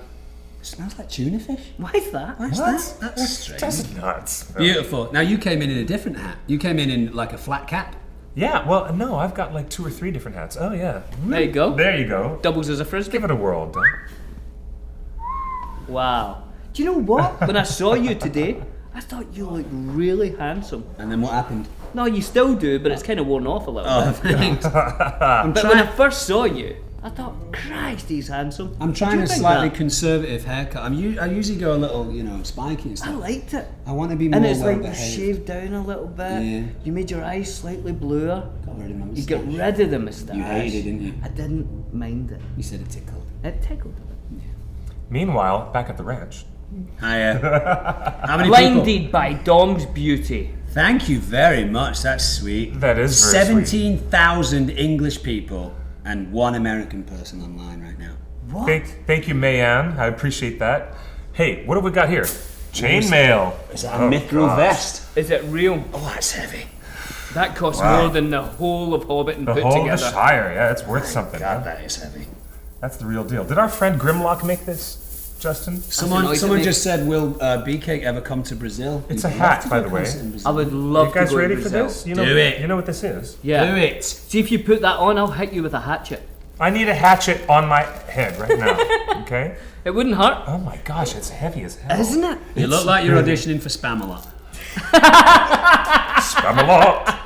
It smells like tuna fish. Why is that? What's What? that? That's strange. That's nuts. Beautiful. Now you came in a different hat. You came in like a flat cap. Yeah, well, no, I've got like 2 or 3 different hats. Oh, yeah. There you go. There you go. Doubles as a frisbee. Give it a whirl. Doug. Wow. Do you know what? When I saw you today, I thought you looked really handsome. And then what happened? No, you still do, but it's kind of worn off a little Oh, bit. thanks. But when I first saw you, I thought, Christ, he's handsome. I'm Do trying you a think slightly that? conservative haircut. I usually go a little, spiky and I stuff. liked it. I want to be more And it's well like you behaved. shaved down a little bit. Yeah. You made your eyes slightly bluer. Got rid of my You got moustache. rid of the moustache. You hated, didn't you? I didn't mind it. You said it tickled. It tickled a bit. Meanwhile, back at the ranch. Hiya. How many Blinded people? by Dom's beauty. Thank you very much. That's sweet. That is very sweet. 17,000 English people and 1 American person online right now. What? Thank you, Mayanne. I appreciate that. Hey, what have we got here? Chainmail. Is that a mithril vest? Is it real? Oh, that's heavy. That costs Wow. more than the whole of Hobbiton The put whole of the together. Shire. Yeah, it's worth something. God, huh? that is heavy. That's the real deal. Did our friend Grimlock make this, Justin? Someone noise someone it just said, will B-Cake ever come to Brazil? It's a He'd hat, love to by go the way. concert in Brazil. I would love You guys to go ready to for Brazil. this? Do it. You know what this is? Yeah. Do it. See if you put that on, I'll hit you with a hatchet. I need a hatchet on my head right now. Okay. It wouldn't hurt, Oh my gosh, it's heavy as hell. isn't it? You look like you're auditioning for Spamalot. Spamalot.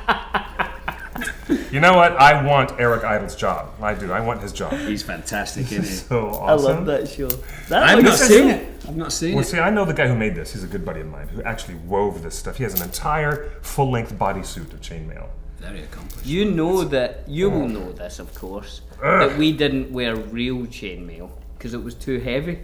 You know what? I want Eric Idle's job. I do. I want his job. He's fantastic, isn't he? So awesome. that show. I've not seen it. I've not seen Well, it. see, I know the guy who made this. He's a good buddy of mine who actually wove this stuff. He has an entire full-length bodysuit of chainmail. Very accomplished. You know that, you will know this, of course, that we didn't wear real chainmail because it was too heavy.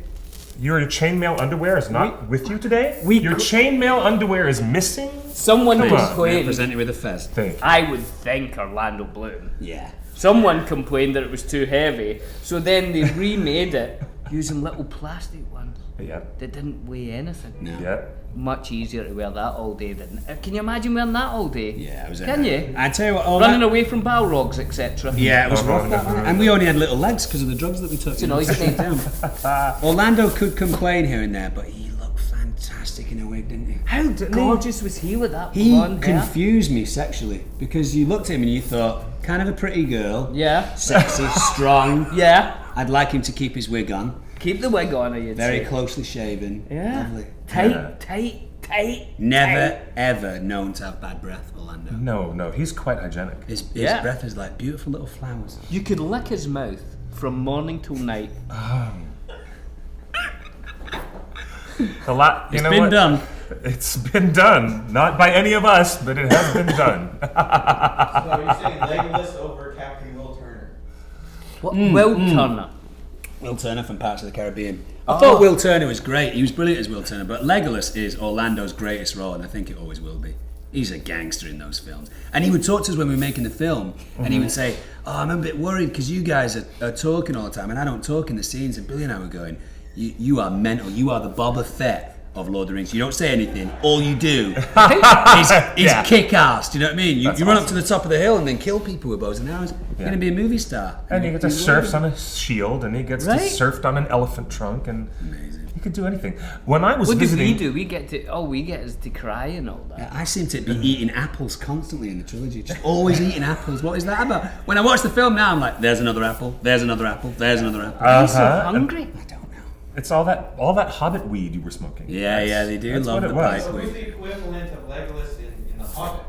Your chainmail underwear is not with you today? we Your chainmail underwear is missing? Someone Come on. complained, Presented with a fez. Thing. I would think Orlando Bloom. Yeah. Someone complained that it was too heavy, so then they remade it using little plastic ones Yeah. that didn't weigh anything. No. Yeah. Much easier to wear that all day than. Can you imagine wearing that all day? Yeah, it was. Can you? I tell you what, all Running that, away from Balrogs, etc. Yeah, it was Oh, rough. no, That, no, no, wasn't it? no. And we only had little legs because of the drugs that we took. It's a noisy thing. Orlando could complain here and there, but he looked fantastic in a wig, didn't he? How gorgeous was he with that He blonde hair? confused me sexually because you looked at him and you thought, kind of a pretty girl, Yeah. sexy, strong. Yeah. I'd like him to keep his wig on, Keep the wig on, you'd very say. closely shaven. Yeah. Lovely. Tight, Yeah. tight, tight. Never tight. ever known to have bad breath, Orlando. No, he's quite hygienic. His Yeah. breath is like beautiful little flowers. You could lick his mouth from morning till night. You know been what? done. It's been done. Not by any of us, but it has been done. So are you saying Legolas over Captain Will Turner? What? Will Turner. Will Turner from Pirates of the Caribbean. I thought Will Turner was great. He was brilliant as Will Turner, but Legolas is Orlando's greatest role, and I think it always will be. He's a gangster in those films. And he would talk to us when we were making the film, and he would say, "Oh, I'm a bit worried because you guys are talking all the time, and I don't talk in the scenes." And Billy and I were going, you are mental. You are the Boba Fett of Lord of the Rings. You don't say anything. All you do is Yeah. kick ass. Do you know what I mean? You That's run up awesome. to the top of the hill and then kill people with bows and arrows. You're going to be a movie star. And he gets to surf on a shield, and he gets Right. to surf on an elephant trunk, and Amazing. he could do anything. When I was What do visiting, we do? We get to. All we get is to cry and all that. I seem to be eating apples constantly in the trilogy. Just always eating apples. What is that about? When I watch the film now, I'm like, there's another apple, there's another apple, there's another apple. I'm so Uh-huh. hungry. I don't know. it's all that Hobbit weed you were smoking. Yeah, they do That's love what the it was. So pipe who's weed. the equivalent of Legolas in The Hobbit?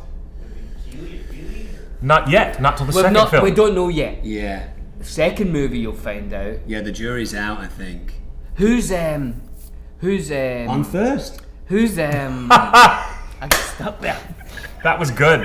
Would it be Keely or? Not yet. Not till the second Not, film. we don't know yet. Yeah, The second movie you'll find out. yeah. The jury's out, I think. Who's On first. I got stuck there. That was good.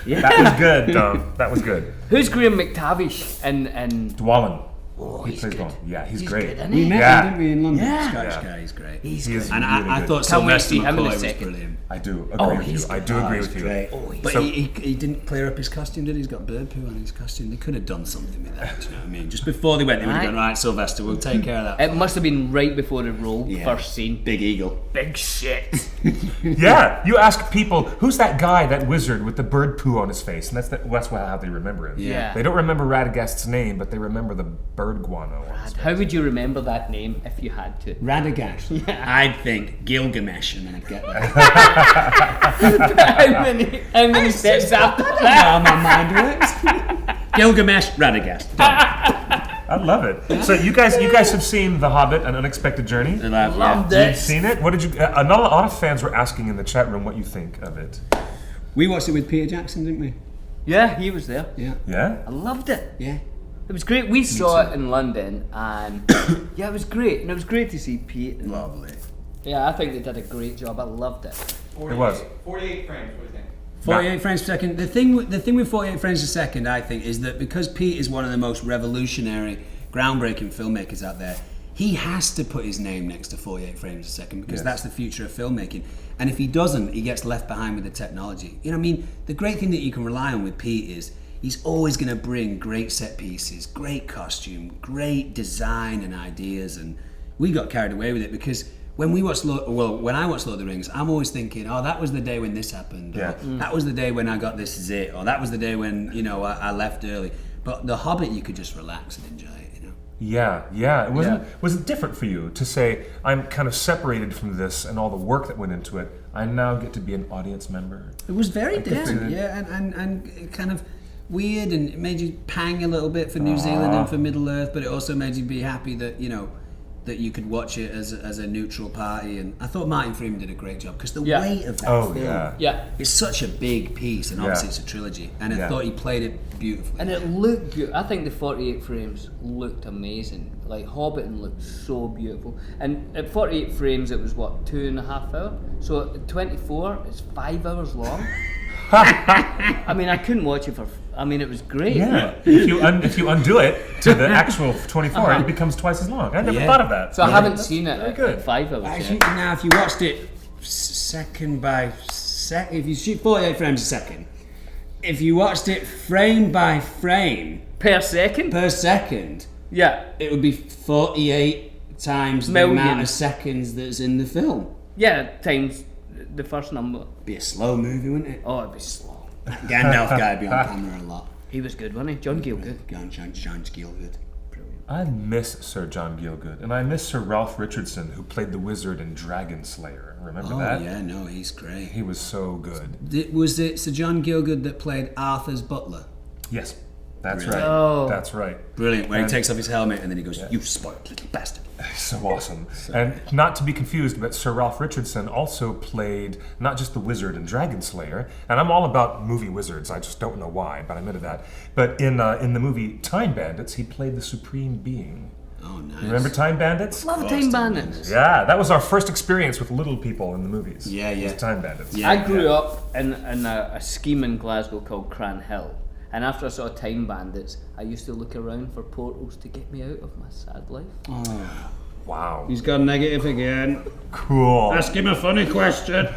That was good, Dom. That was good. Who's Graham McTavish and Dwalin. oh, He he's plays good. Dwalin. Yeah, he's He's great. good, isn't We he? met Yeah. him, didn't we, in London? Yeah. Scottish Yeah. guy, he's great. He's He good. is And really I good. thought Can't wait to Sylvester see him in a McCoy was second. brilliant. I do agree Oh, with you. he's I do agree with you. Great. Oh, he's But So- he didn't clear up his costume, did he? He's got bird poo on his costume. They could have done something with that, do you know what I mean? Just before they went, they would have Right. gone, right, Sylvester, we'll take care of that. It must have been right before the roll. Yeah. First scene. Big eagle. Big shit. Yeah, you ask people, who's that guy, that wizard with the bird poo on his face? And that's how they remember him. Yeah. They don't remember Radagast's name, but they remember the bird guano on his face. How would you remember that name if you had to? Radagast. I'd think Gilgamesh, and then I'd get that. how many steps after that? How my mind works. Gilgamesh, Radagast. I love it. So you guys have seen The Hobbit: An Unexpected Journey. Loved You've it. seen it? What did you? A lot of fans were asking in the chat room what you think of it. We watched it with Peter Jackson, didn't we? Yeah, he was there. Yeah. Yeah. I loved it. Yeah. It was great. We saw it in London, and yeah, it was great. And it was great to see Pete. And, Lovely. yeah, I think they did a great job. I loved it. 48, It was. 48 frames, what do you think? 48 frames per second. The thing with 48 frames per second, I think, is that because Pete is one of the most revolutionary, groundbreaking filmmakers out there, he has to put his name next to 48 frames a second because Yes. that's the future of filmmaking. And if he doesn't, he gets left behind with the technology. You know what I mean? The great thing that you can rely on with Pete is he's always going to bring great set pieces, great costume, great design and ideas. And we got carried away with it because when I watched Lord of the Rings, I'm always thinking, oh, that was the day when this happened. Yeah. Or, that was the day when I got this zit. Or that was the day when, I left early. But The Hobbit, you could just relax and enjoy it, Yeah. Was it different for you to say, I'm kind of separated from this and all the work that went into it, I now get to be an audience member? It was very could see different, that. yeah, and kind of weird, and it made you pang a little bit for New Zealand and for Middle Earth, but it also made you be happy that, you know, that you could watch it as a neutral party. And I thought Martin Freeman did a great job, because the weight of that film, it's such a big piece, and obviously it's a trilogy, and I thought he played it beautifully. And it looked good. I think the 48 frames looked amazing. Like, Hobbiton looked so beautiful. And at 48 frames, it was what, 2.5 hours? So at 24, it's 5 hours long. I mean, I couldn't watch it for. I mean, it was great. Yeah. If you undo it to the actual 24, it becomes twice as long. I never thought of that. So I haven't seen it at 5 hours. Actually, now, if you watched it second by second, if you shoot 48 frames a second, if you watched it frame by frame per second, it would be 48 times the amount of seconds that's in the film. Yeah, times the first number. Be a slow movie, wouldn't it? Oh, it'd be slow. Gandalf guy would be on camera a lot. He was good, wasn't he? John Gielgud. John Gielgud. Brilliant. I miss Sir John Gielgud, and I miss Sir Ralph Richardson, who played the wizard in Dragon Slayer. Remember that? Oh yeah, no, he's great. He was so good. Was it Sir John Gielgud that played Arthur's butler? Yes, that's Really? right. Oh. That's right. Brilliant. Where he takes off his helmet and then he goes, "You spoiled little bastard." So awesome. And not to be confused, but Sir Ralph Richardson also played not just the wizard in Dragon Slayer, and I'm all about movie wizards, I just don't know why, but I'm into that. But in the movie Time Bandits, he played the Supreme Being. Oh, nice. You remember Time Bandits? Love Time Bandits. Yeah, that was our first experience with little people in the movies. Yeah. Was Time Bandits. Yeah. I grew up in a scheme in Glasgow called Cran Hill. And after I saw Time Bandits, I used to look around for portals to get me out of my sad life. Oh. Wow. He's gone negative again. Cool. Ask him a funny question.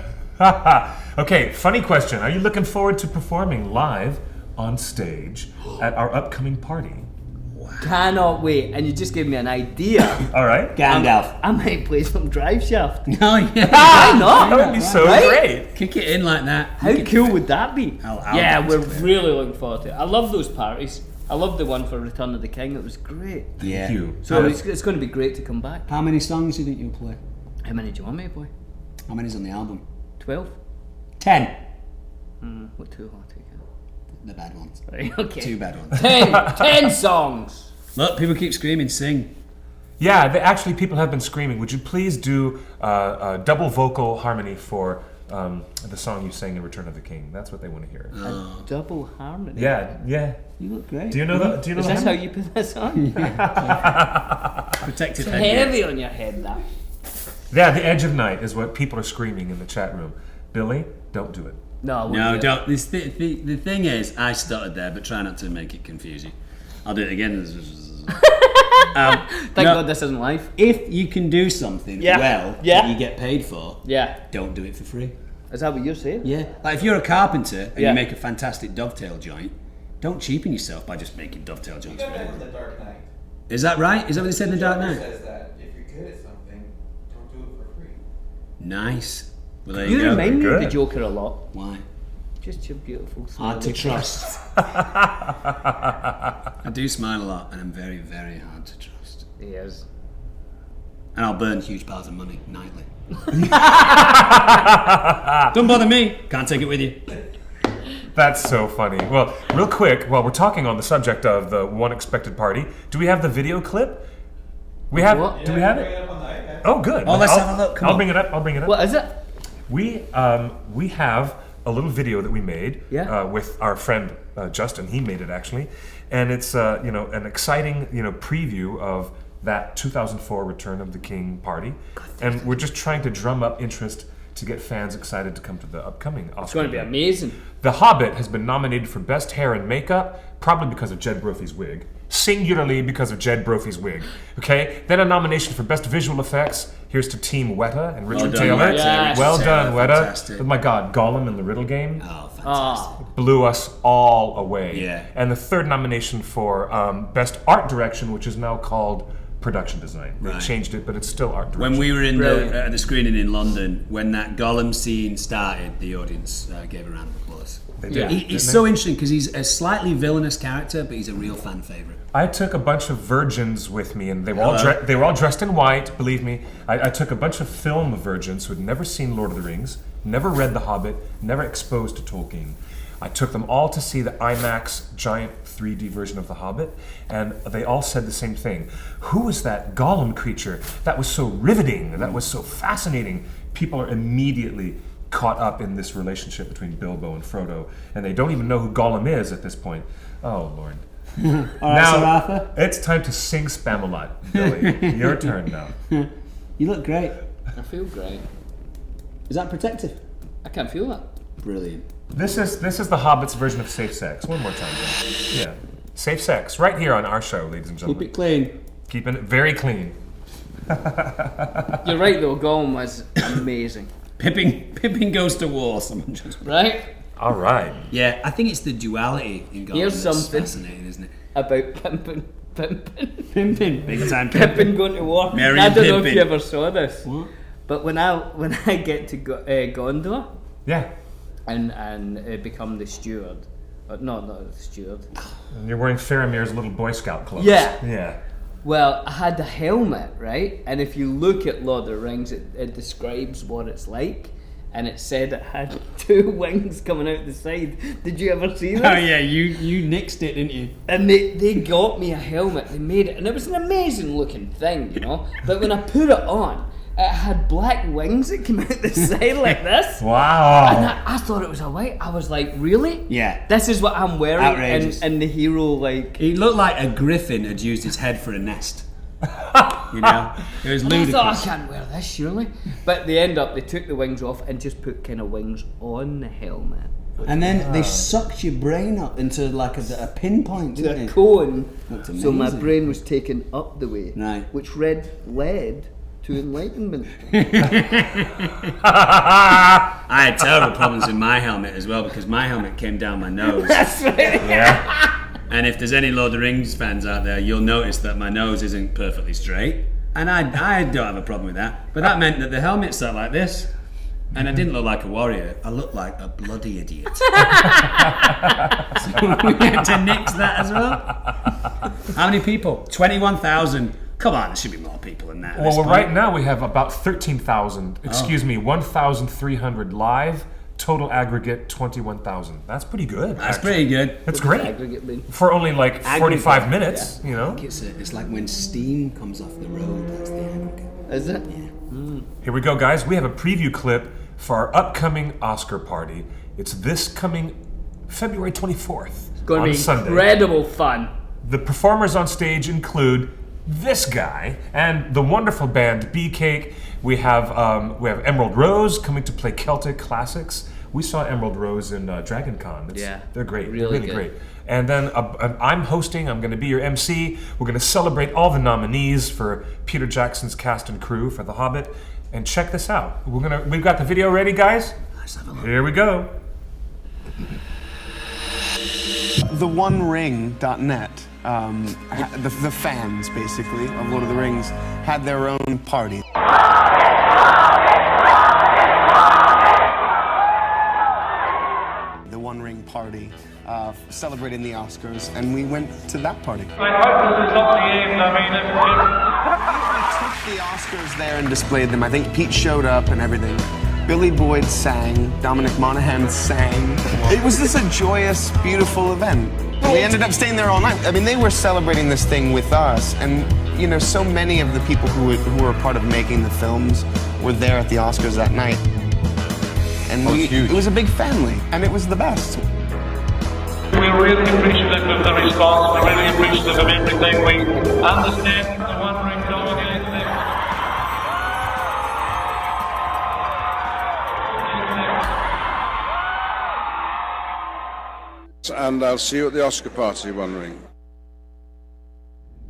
Okay, funny question. Are you looking forward to performing live on stage at our upcoming party? Cannot wait. And you just gave me an idea. All right. Gandalf. I might play some Drive Shaft. Oh, yeah. Why not? That would be so Right? great. Kick it in like that. How cool would that be? I'll Yeah, dance we're with it. really looking forward to it. I love those parties. I love the one for Return of the King. It was great. Yeah. Thank you. So it's going to be great to come back. How many songs do you think you'll play? How many do you want me to play? How many's on the album? 12? 10. What two want to take out? The bad ones. Right, okay. 2 bad ones. 10 songs. Look, people keep screaming, sing. Yeah, actually, people have been screaming. Would you please do a double vocal harmony for the song you sang in Return of the King? That's what they want to hear. Double harmony. Yeah. You look great. Do you know that? Do you know Is the this how harmony? you put this on? Protective It's headgear. heavy on your head, that. Yeah, the edge of night is what people are screaming in the chat room. Billy, don't do it. No, I won't No, do it. don't. The thing is, I stuttered there, but try not to make it confusing. I'll do it again. Thank God this isn't live. If you can do something that you get paid for, Yeah. don't do it for free. Is that what you're saying? Yeah. Like if you're a carpenter and Yeah. you make a fantastic dovetail joint, don't cheapen yourself by just making dovetail joints You for got that everyone. in The Dark Knight. Is that right? Is that what they said in The Dark Joker Knight? says that if you're good at something, don't do it for free. Nice. Well, there You you go. remind me of the Good. Joker a lot. Why? Just your beautiful Hard to smile. trust. I do smile a lot, and I'm very, very hard to trust. He is. And I'll burn huge piles of money nightly. Don't bother me. Can't take it with you. That's so funny. Well, real quick, while we're talking on the subject of the One Expected Party, do we have the video clip? We have. What? Do we have Bring it? it up on the iPad. Oh, good. Oh, let's I'll- have a look. Come I'll on. bring it up. I'll bring it up. What is it? We have a little video that we made Yeah. with our friend Justin. He made it actually, and it's an exciting preview of that 2004 Return of the King party, and we're just trying to drum up interest to get fans excited to come to the upcoming Oscar. It's going to be night. amazing. The Hobbit has been nominated for Best Hair and Makeup, probably because of Jed Brophy's wig. Singularly because of Jed Brophy's wig. Okay? Then a nomination for Best Visual Effects. Here's to Team Weta and Richard done, Taylor. Weta. Yes. Well Richard done, Taylor, Weta. fantastic. Oh my God, Gollum in the Riddle Game Oh, fantastic. Ah, blew us all away. Yeah. And the third nomination for Best Art Direction, which is now called Production Design. They Right. changed it, but it's still art direction. When we were in Brilliant. the screening in London, when that Gollum scene started, the audience gave a round of applause. They Yeah. did, He's didn't so they? interesting because he's a slightly villainous character, but he's a real fan favorite. I took a bunch of virgins with me, and they were Hello. they were all dressed in white. Believe me, I took a bunch of film virgins who had never seen Lord of the Rings, never read The Hobbit, never exposed to Tolkien. I took them all to see the IMAX giant 3D version of The Hobbit, and they all said the same thing. Who is that Gollum creature? That was so riveting, that was so fascinating. People are immediately caught up in this relationship between Bilbo and Frodo, and they don't even know who Gollum is at this point. Oh, Lord. All right, Now, Sir Arthur. it's time to sing Spamalot. Billy, your turn now. You look great. I feel great. Is that protective? I can't feel that. Brilliant. This is The Hobbit's version of safe sex. One more time, Bill. Yeah. Safe sex, right here on our show, ladies and Keep gentlemen. it clean. Keeping it very clean. You're right though, Gollum was amazing. Pippin goes to war. Someone just. Right? All right. Yeah, I think it's the duality in Gollum Here's that's something. fascinating, isn't it? About Pimpin. Pimpin. Big time Pippin going to war. Merry I don't know if Pippin. you ever saw this. What? But when I get to Gondor Yeah. and become the steward. No, not the steward. And you're wearing Faramir's little Boy Scout clothes. Yeah. Yeah. Well, I had the helmet, right? And if you look at Lord of the Rings, it describes what it's like. And it said it had 2 wings coming out the side. Did you ever see this? Oh yeah, you nixed it, didn't you? And they got me a helmet. They made it, and it was an amazing looking thing, you know. But when I put it on, it had black wings that came out the side like this. And Wow. I thought it was a white. I was like, really? Yeah. This is what I'm wearing. Outrageous. And the hero, like. He looked like a griffin had used his head for a nest. You know? It was And I thought, I ludicrous. can't wear this, surely. But they end up, they took the wings off and just put kind of wings on the helmet. And then they sucked your brain up into like a pinpoint, To didn't a they? cone. That's So my amazing. brain was taken up the way. Right. Which led to enlightenment. I had terrible problems with my helmet as well because my helmet came down my nose. That's right. Yeah. And if there's any Lord of the Rings fans out there, you'll notice that my nose isn't perfectly straight. And I don't have a problem with that. But that meant that the helmet sat like this. And I didn't look like a warrior. I looked like a bloody idiot. So we had to nix that as well. How many people? 21,000. Come on, there should be more people than that. at this Well, point. right now we have about 13,000, excuse me, 1,300 live, total aggregate 21,000. That's pretty good. That's actually. pretty good. That's great. Aggregate bin. For only like 45 Aggregate, minutes, you know? It's like when steam comes off the road. That's the aggregate. Is it? Here we go, guys. We have a preview clip for our upcoming Oscar party. It's this coming February 24th Going on to be Sunday. incredible fun. The performers on stage include this guy and the wonderful band Bee Cake. We have Emerald Rose coming to play Celtic classics. We saw Emerald Rose in Dragon Con. Yeah, They're great. really They're really good. great. And then I'm hosting. I'm going to be your MC. We're going to celebrate all the nominees for Peter Jackson's cast and crew for The Hobbit. And check this out. We've got the video ready, guys. Let's have a look. Here we go. TheOneRing.net, the fans, basically, of Lord of the Rings, had their own party. The One Ring party, celebrating the Oscars, and we went to that party. I hope this is not the end. I mean, Took the Oscars there and displayed them. I think Pete showed up and everything. Billy Boyd sang, Dominic Monaghan sang. It was just a joyous, beautiful event. We ended up staying there all night. I mean, they were celebrating this thing with us, and you know, so many of the people who were a part of making the films were there at the Oscars that night. And it was a big family, and it was the best. we're really appreciative of the response. We're really appreciative of everything. We understand the One Ring dog is And I'll see you at the Oscar party, One Ring.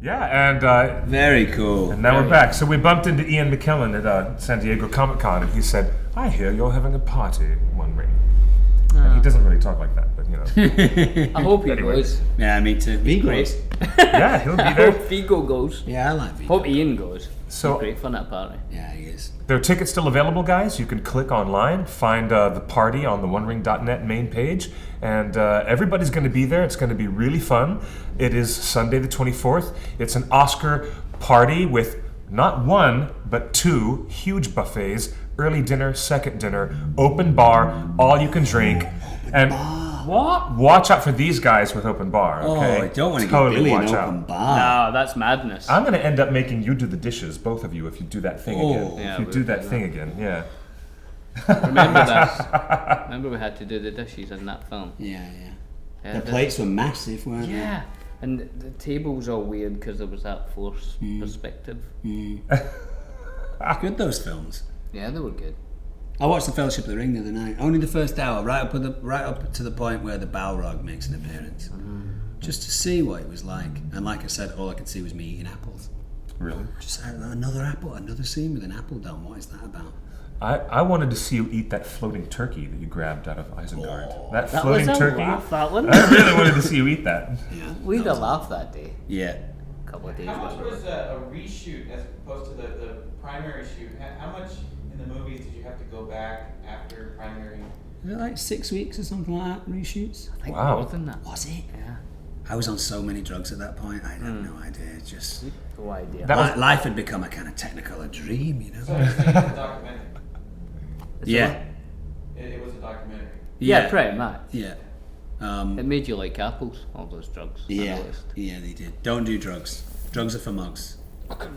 Yeah, and Very cool. And now we're back. So we bumped into Ian McKellen at San Diego Comic-Con, and he said, "I hear you're having a party, One Ring." And he doesn't really talk like that, but you know. I hope he Anyway. goes. Yeah, me too. Great. Yeah, he'll be I there. hope Vigo goes. Yeah, I like Vigo. Hope Ian goes. So- Great fun at a party. Yeah, he is. There are tickets still available, guys. You can click online, find the party on the OneRing.net main page, and everybody's going to be there. It's going to be really fun. It is Sunday the 24th. It's an Oscar party with not one, but two huge buffets early dinner, second dinner, open bar, all you can drink, and What? watch out for these guys with open bar. Okay, Oh, I don't want to totally give Billy an watch open out. bar. No, that's madness. I'm gonna end up making you do the dishes, both of you, if you do that thing again. Yeah, If you we'll do do that that. thing again, yeah. Remember this? Remember we had to do the dishes in that film? Yeah. Yeah, The plates were massive, weren't they? Yeah, and the table was all weird because there was that force perspective. Good, those films. Yeah, they were good. I watched The Fellowship of the Ring the other night. Only the first hour, right up to the point where the Balrog makes an appearance, just to see what it was like. And like I said, all I could see was me eating apples. Really? Just another apple, another scene with an apple done. What is that about? I wanted to see you eat that floating turkey that you grabbed out of Isengard. that That floating was a turkey. laugh, that one. I really wanted to see you eat that. Yeah. We had a laugh that day. Yeah. A couple of days How much ago. was a reshoot as opposed to the primary shoot? How much in the movies did you have to go back after primary? Was it like 6 weeks or something like that, reshoots? I think Wow. more than that. Was it? Yeah. I was on so many drugs at that point, I had no idea. Just No idea. That was- life had become a kind of technicolor dream, you So know? you're saying it's a documentary? Yeah. It was a documentary. Yeah, pretty much. Yeah. It made you like apples, all those drugs. I Yeah. noticed. Yeah, they did. Don't do drugs. Drugs are for mugs.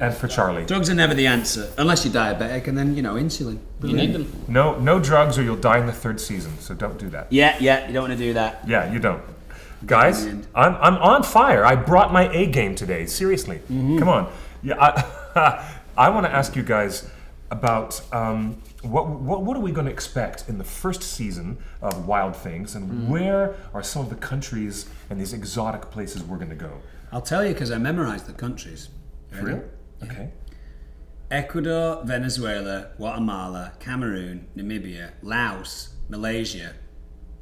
And for Charlie. Drugs are never the answer, unless you're diabetic, and then, insulin. You need them. No drugs or you'll die in the third season, so don't do that. Yeah, you don't want to do that. Yeah, you don't. Guys, In the end. I'm on fire. I brought my A game today. Seriously. Come on. Yeah, I want to ask you guys about what are we going to expect in the first season of Wild Things, and where are some of the countries and these exotic places we're going to go? I'll tell you because I memorized the countries. For real? Okay. Ecuador, Venezuela, Guatemala, Cameroon, Namibia, Laos, Malaysia,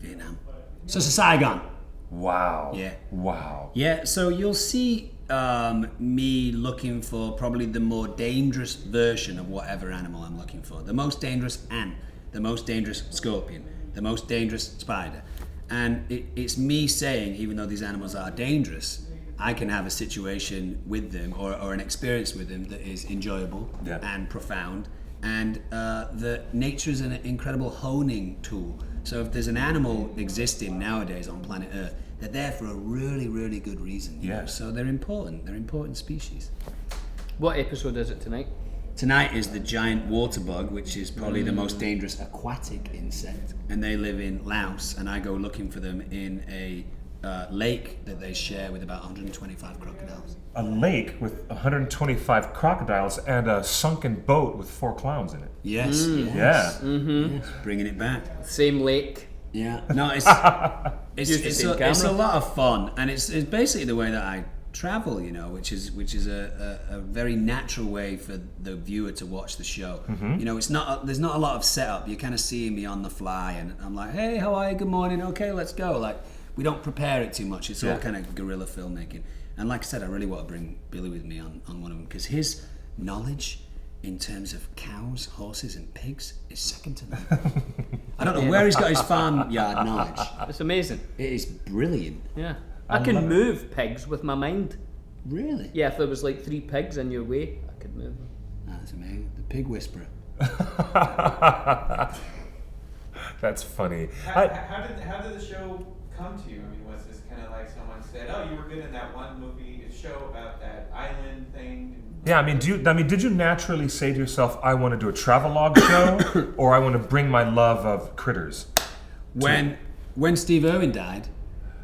Vietnam. So it's a Saigon. Wow. Yeah. Wow. Yeah, so you'll see me looking for probably the more dangerous version of whatever animal I'm looking for. The most dangerous ant, the most dangerous scorpion, the most dangerous spider. And it's me saying, even though these animals are dangerous, I can have a situation with them or an experience with them that is enjoyable and profound. And that nature is an incredible honing tool. So if there's an animal existing nowadays on planet Earth, they're there for a really, really good reason. You know? So they're important. They're important species. What episode is it tonight? Tonight is the giant water bug, which is probably the most dangerous aquatic insect. And they live in Laos, and I go looking for them in a lake that they share with about 125 crocodiles. A lake with 125 crocodiles and a sunken boat with 4 clowns in it. Yes. Yeah. Yes, bringing it back. Same lake. Yeah. No, it's Use the same it's a camera. lot of fun, and it's basically the way that I travel, which is a very natural way for the viewer to watch the show. It's not there's not a lot of setup. You're kind of seeing me on the fly, and I'm like, hey, how are you? Good morning. Okay, let's go. Like, we don't prepare it too much. It's all kind of guerrilla filmmaking. And like I said, I really want to bring Billy with me on one of them because his knowledge in terms of cows, horses, and pigs is second to none. I don't know where he's got his farmyard knowledge. It's amazing. It is brilliant. Yeah. I can move pigs with my mind. Really? Yeah, if there was like 3 pigs in your way, I could move them. That's amazing. The pig whisperer. That's funny. How did the show come to you? I mean, was this kind of like someone said, "Oh, you were good in that one movie show about that island thing"? Yeah, did you naturally say to yourself, I want to do a travelogue show, or I want to bring my love of critters? When Steve Irwin died,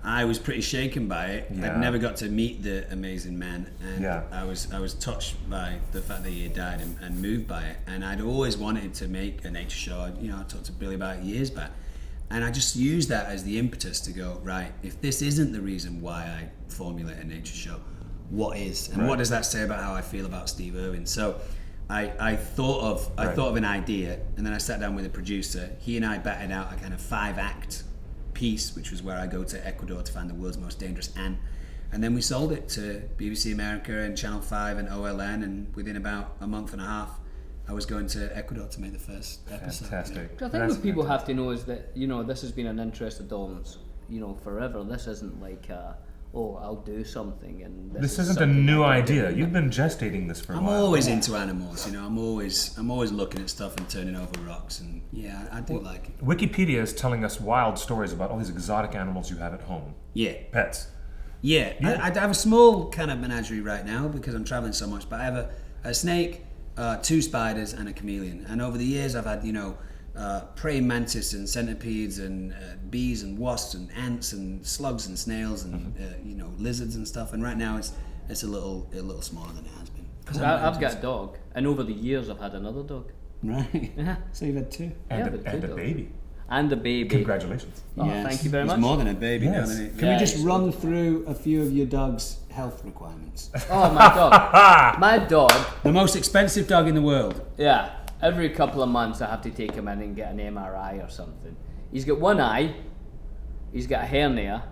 I was pretty shaken by it. Yeah. I'd never got to meet the amazing man, and Yeah. I was touched by the fact that he had died and moved by it. And I'd always wanted to make a nature show. I talked to Billy about it years back, and I just used that as the impetus to go, right, if this isn't the reason why I formulate a nature show, what is? And what does that say about how I feel about Steve Irwin? So I thought of an idea, and then I sat down with a producer. He and I batted out a kind of 5-act piece, which was where I go to Ecuador to find the world's most dangerous ant. And then we sold it to BBC America and Channel 5 and OLN, and within about a month and a half, I was going to Ecuador to make the first episode. Fantastic. I think what people have to know is that, this has been an interest of Dalton's, forever. This isn't like a oh, I'll do something, and This is isn't a something new I can do. idea. You've been gestating this for a I'm while. always into animals, you know. I'm always looking at stuff and turning over rocks, and yeah, I do like it. Wikipedia is telling us wild stories about all these exotic animals you have at home. Yeah, Pets. yeah. I have a small kind of menagerie right now because I'm traveling so much. But I have a snake, 2 spiders, and a chameleon. And over the years, I've had praying mantis and centipedes and bees and wasps and ants and slugs and snails and lizards and stuff. And right now, it's a little smaller than it has been. 'Cause I've got a dog, and over the years I've had another dog. Right. Yeah. So you've had 2. Yeah, And, but a, and two a dogs. baby. And a baby. Congratulations. Oh, thank you very He's much. more than a baby, Yes. doesn't he? Can Yeah, we just it's run through a few of your dog's health requirements? Oh, my dog. My dog, The most expensive dog in the world. yeah, every couple of months I have to take him in and get an MRI or something. He's got one eye, he's got a hernia,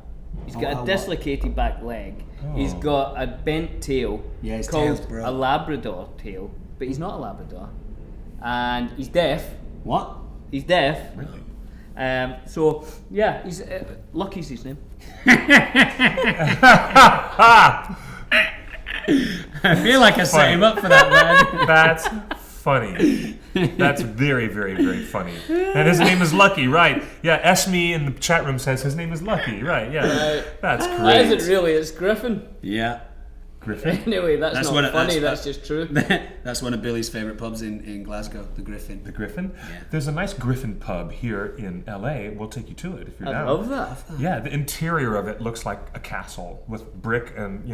he's got wow, a dislocated back leg, he's got a bent tail Yeah, his tail's called broke. a Labrador tail, but he's not a Labrador. And he's deaf. What? He's deaf. Really? So, yeah, he's Lucky's his name. I feel like I set him up for that, man. That's funny. That's very, very, very funny. And his name is Lucky, right? Yeah, Esme in the chat room says his name is Lucky, right? Yeah. That's That great. isn't really, it's Griffin. Yeah. Griffin. Anyway, that's not what it- funny, that's just true. That's one of Billy's favourite pubs in Glasgow, the Griffin. The Griffin? Yeah. There's a nice Griffin pub here in LA. We'll take you to it if you're I down. love that. Yeah, the interior of it looks like a castle with brick and,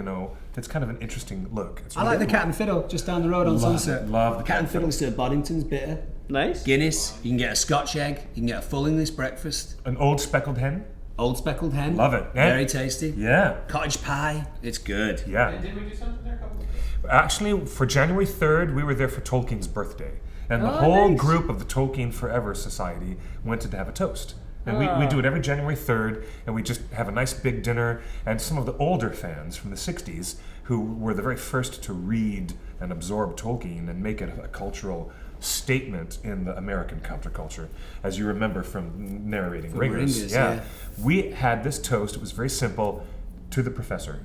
it's kind of an interesting look. It's I like the really- Cat and Fiddle just down the road on Love Sunset. it. Love the Cat and Fiddle Sir Boddington's bitter. Nice. Guinness, you can get a Scotch egg, you can get a full English breakfast, An old speckled hen. old speckled hen. Love it. Yeah. Very tasty. Yeah. Cottage pie, it's good. Yeah. And did we do something there a couple of days? Actually, for January 3rd, we were there for Tolkien's birthday. And the Oh, whole nice. group of the Tolkien Forever Society went to have a toast. And we do it every January 3rd, and we just have a nice big dinner. And some of the older fans from the 60s, who were the very first to read and absorb Tolkien and make it a cultural statement in the American counterculture, as you remember from narrating Ringers. Ringers, yeah. We had this toast, it was very simple, to the professor.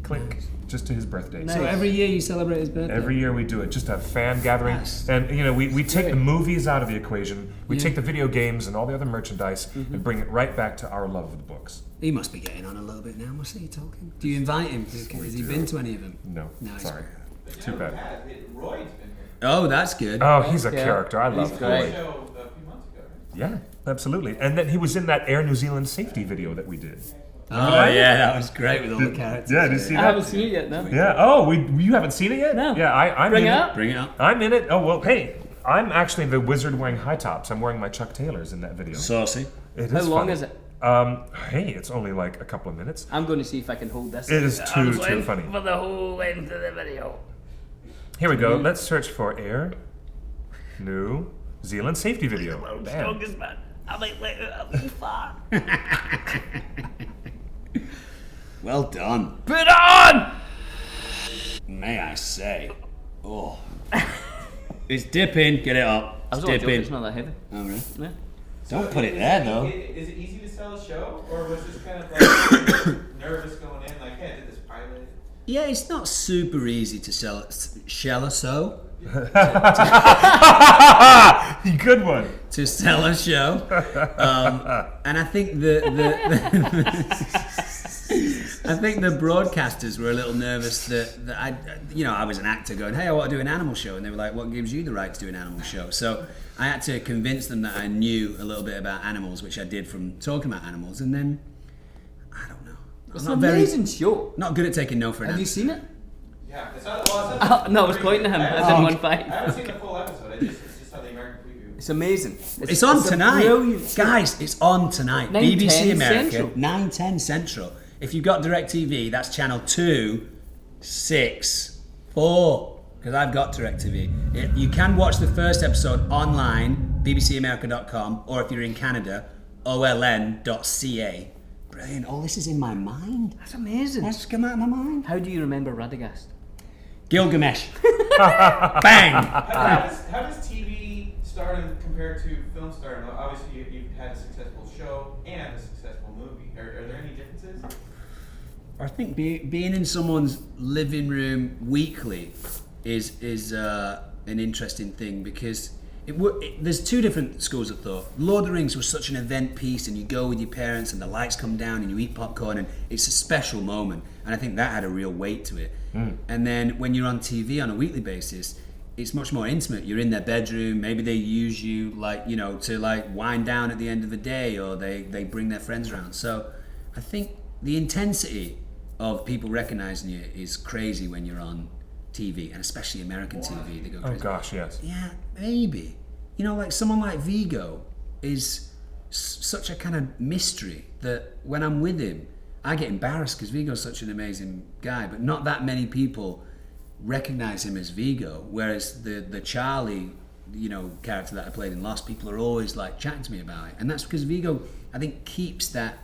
Clink, just to his birthday. So every year you celebrate his birthday? Every year we do it, just a fan gathering. Yes. And we take the movies out of the equation, we take the video games and all the other merchandise and bring it right back to our love of the books. He must be getting on a little bit now, must he, Tolkien? Do you invite him? Has he been to any of them? No, he's sorry. But Too bad. Royd's been here. Oh, that's good. Oh, he's a Yeah. character. I love He's him. great. Show a few months ago, right? Yeah, absolutely. And then he was in that Air New Zealand safety video that we did. Oh, yeah, that was great with all the characters. Yeah, did you see I that? haven't seen it yet, no. Yeah. Oh, you haven't seen it yet? No. Yeah, I'm Bring in it up. Bring it up. I'm in it. Oh well, hey, I'm actually the wizard wearing high tops. I'm wearing my Chuck Taylors in that video. Saucy. It How is long funny. is it? Hey, it's only like a couple of minutes. I'm going to see if I can hold this. It is I'm too going funny. For the whole length of the video. Here we go. Let's search for Air New Zealand safety video. Bam. Strongest man. I might let it out too far. Well done. Put it on! May I say. Oh. It's dipping. Get it up. I was It's only joking, dipping. it's not that heavy. Oh, really? Yeah. Don't put it there, though. Is it easy to sell a show? Or was this kind of like nervous going in? Like, hey, I did this pilot. Yeah, it's not super easy to shell a show. Good one. To sell a show. And I think I think the broadcasters were a little nervous that I was an actor going, hey, I want to do an animal show. And they were like, what gives you the right to do an animal show? So I had to convince them that I knew a little bit about animals, which I did from talking about animals. And then, I don't know. It's an amazing show. Not good at taking no for an Have you answer. seen it? Yeah, it's not, No, I was pointing to him. I didn't want I fight. haven't seen the full episode. It's just on the American preview. It's amazing. It's on a tonight. brilliant show. Guys, it's on tonight. 9, BBC 10 America, Central. 9:10 Central. If you've got DirecTV, that's channel 2, 6, 4. Because I've got DirecTV. You can watch the first episode online, bbcamerica.com, or if you're in Canada, oln.ca. Brilliant. All this is in my mind. That's amazing. That's come out of my mind. How do you remember Radagast? Gilgamesh. Bang! How does TV stardom compare to film stardom? Obviously, you've had a successful show and a successful movie. Are there any differences? I think being in someone's living room weekly is an interesting thing because there's two different schools of thought. Lord of the Rings was such an event piece, and you go with your parents, and the lights come down, and you eat popcorn, and it's a special moment. And I think that had a real weight to it. And then when you're on TV on a weekly basis, it's much more intimate. You're in their bedroom. Maybe they use you to wind down at the end of the day, or they bring their friends around. So I think the intensity of people recognizing you is crazy when you're on TV, and especially American TV. They go crazy. Oh gosh, yes. Yeah, maybe. Like someone like Viggo is such a kind of mystery that when I'm with him, I get embarrassed because Viggo's such an amazing guy, but not that many people recognize him as Viggo, whereas the Charlie, character that I played in Lost, people are always like chatting to me about it, and that's because Viggo, I think, keeps that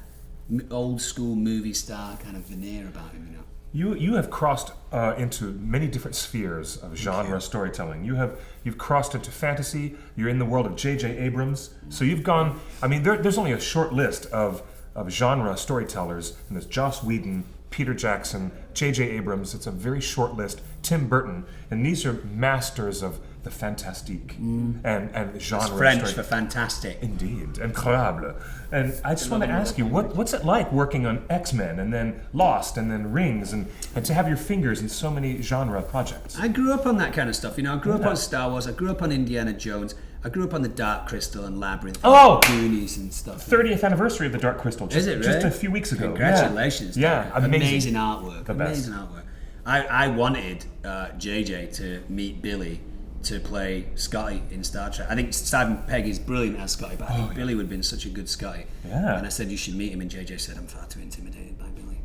old school movie star kind of veneer about him. You have crossed into many different spheres of genre storytelling. You've crossed into fantasy. You're in the world of J.J. Abrams. So you've gone. I mean, there's only a short list of genre storytellers, and there's Joss Whedon, Peter Jackson, J.J. Abrams. It's a very short list. Tim Burton, and these are masters of the fantastique and genre. It's French for fantastic. Indeed, incroyable. And I just want to ask you, what's it like working on X-Men and then Lost and then Rings and to have your fingers in so many genre projects? I grew up on that kind of stuff. I grew up on Star Wars. I grew up on Indiana Jones. I grew up on the Dark Crystal and Labyrinth. Oh! Goonies and stuff. 30th anniversary of the Dark Crystal. Is it really? Just a few weeks ago. Congratulations. Yeah, amazing artwork. The best. Amazing artwork. I wanted JJ to meet Billy to play Scotty in Star Trek. I think Simon Pegg is brilliant as Scotty, but I think Billy would have been such a good Scotty. Yeah. And I said, you should meet him, and JJ said, I'm far too intimidated by Billy.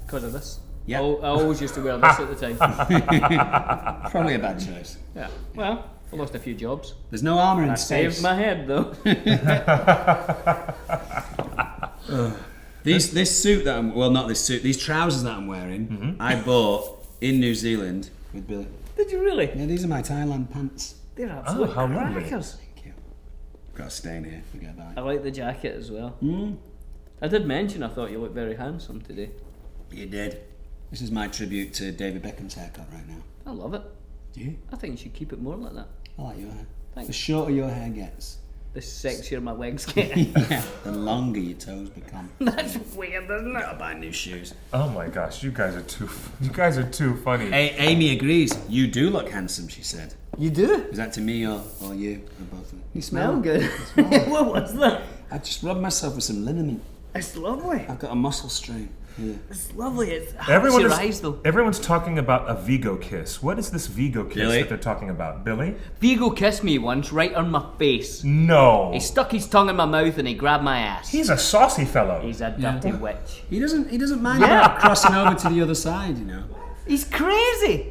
Because of this? Yeah. I always used to wear this at the time. Probably a bad choice. Yeah. Well, I lost a few jobs. There's no armour in I space. saved my head, though. This suit these trousers that I'm wearing, I bought in New Zealand with Billy. Did you really? Yeah, these are my Thailand pants. They're absolute how lovely. crackers. Thank you. Got a stain here, forget that. I like the jacket as well. I did mention I thought you looked very handsome today. You did. This is my tribute to David Beckham's haircut right now. I love it. Do you? I think you should keep it more like that. I like your hair. Thanks. The shorter your hair gets, The sexier my legs get. yeah, the longer your toes become. That's weird, isn't it? Gotta buy new shoes. Oh my gosh, you guys are too funny. Hey, Amy agrees. You do look handsome, she said. You do? Is that to me or you? Or both of you? You smell good. What was that? I just rubbed myself with some liniment. It's lovely. I've got a muscle strain. Yeah. It's lovely. It's Everyone your is, eyes, though. everyone's talking about a Viggo kiss. What is this Viggo kiss Billy? that they're talking about? Billy? Viggo kissed me once right on my face. No. He stuck his tongue in my mouth and he grabbed my ass. He's a saucy fellow. He's a dirty witch. He doesn't mind about crossing over to the other side, He's crazy.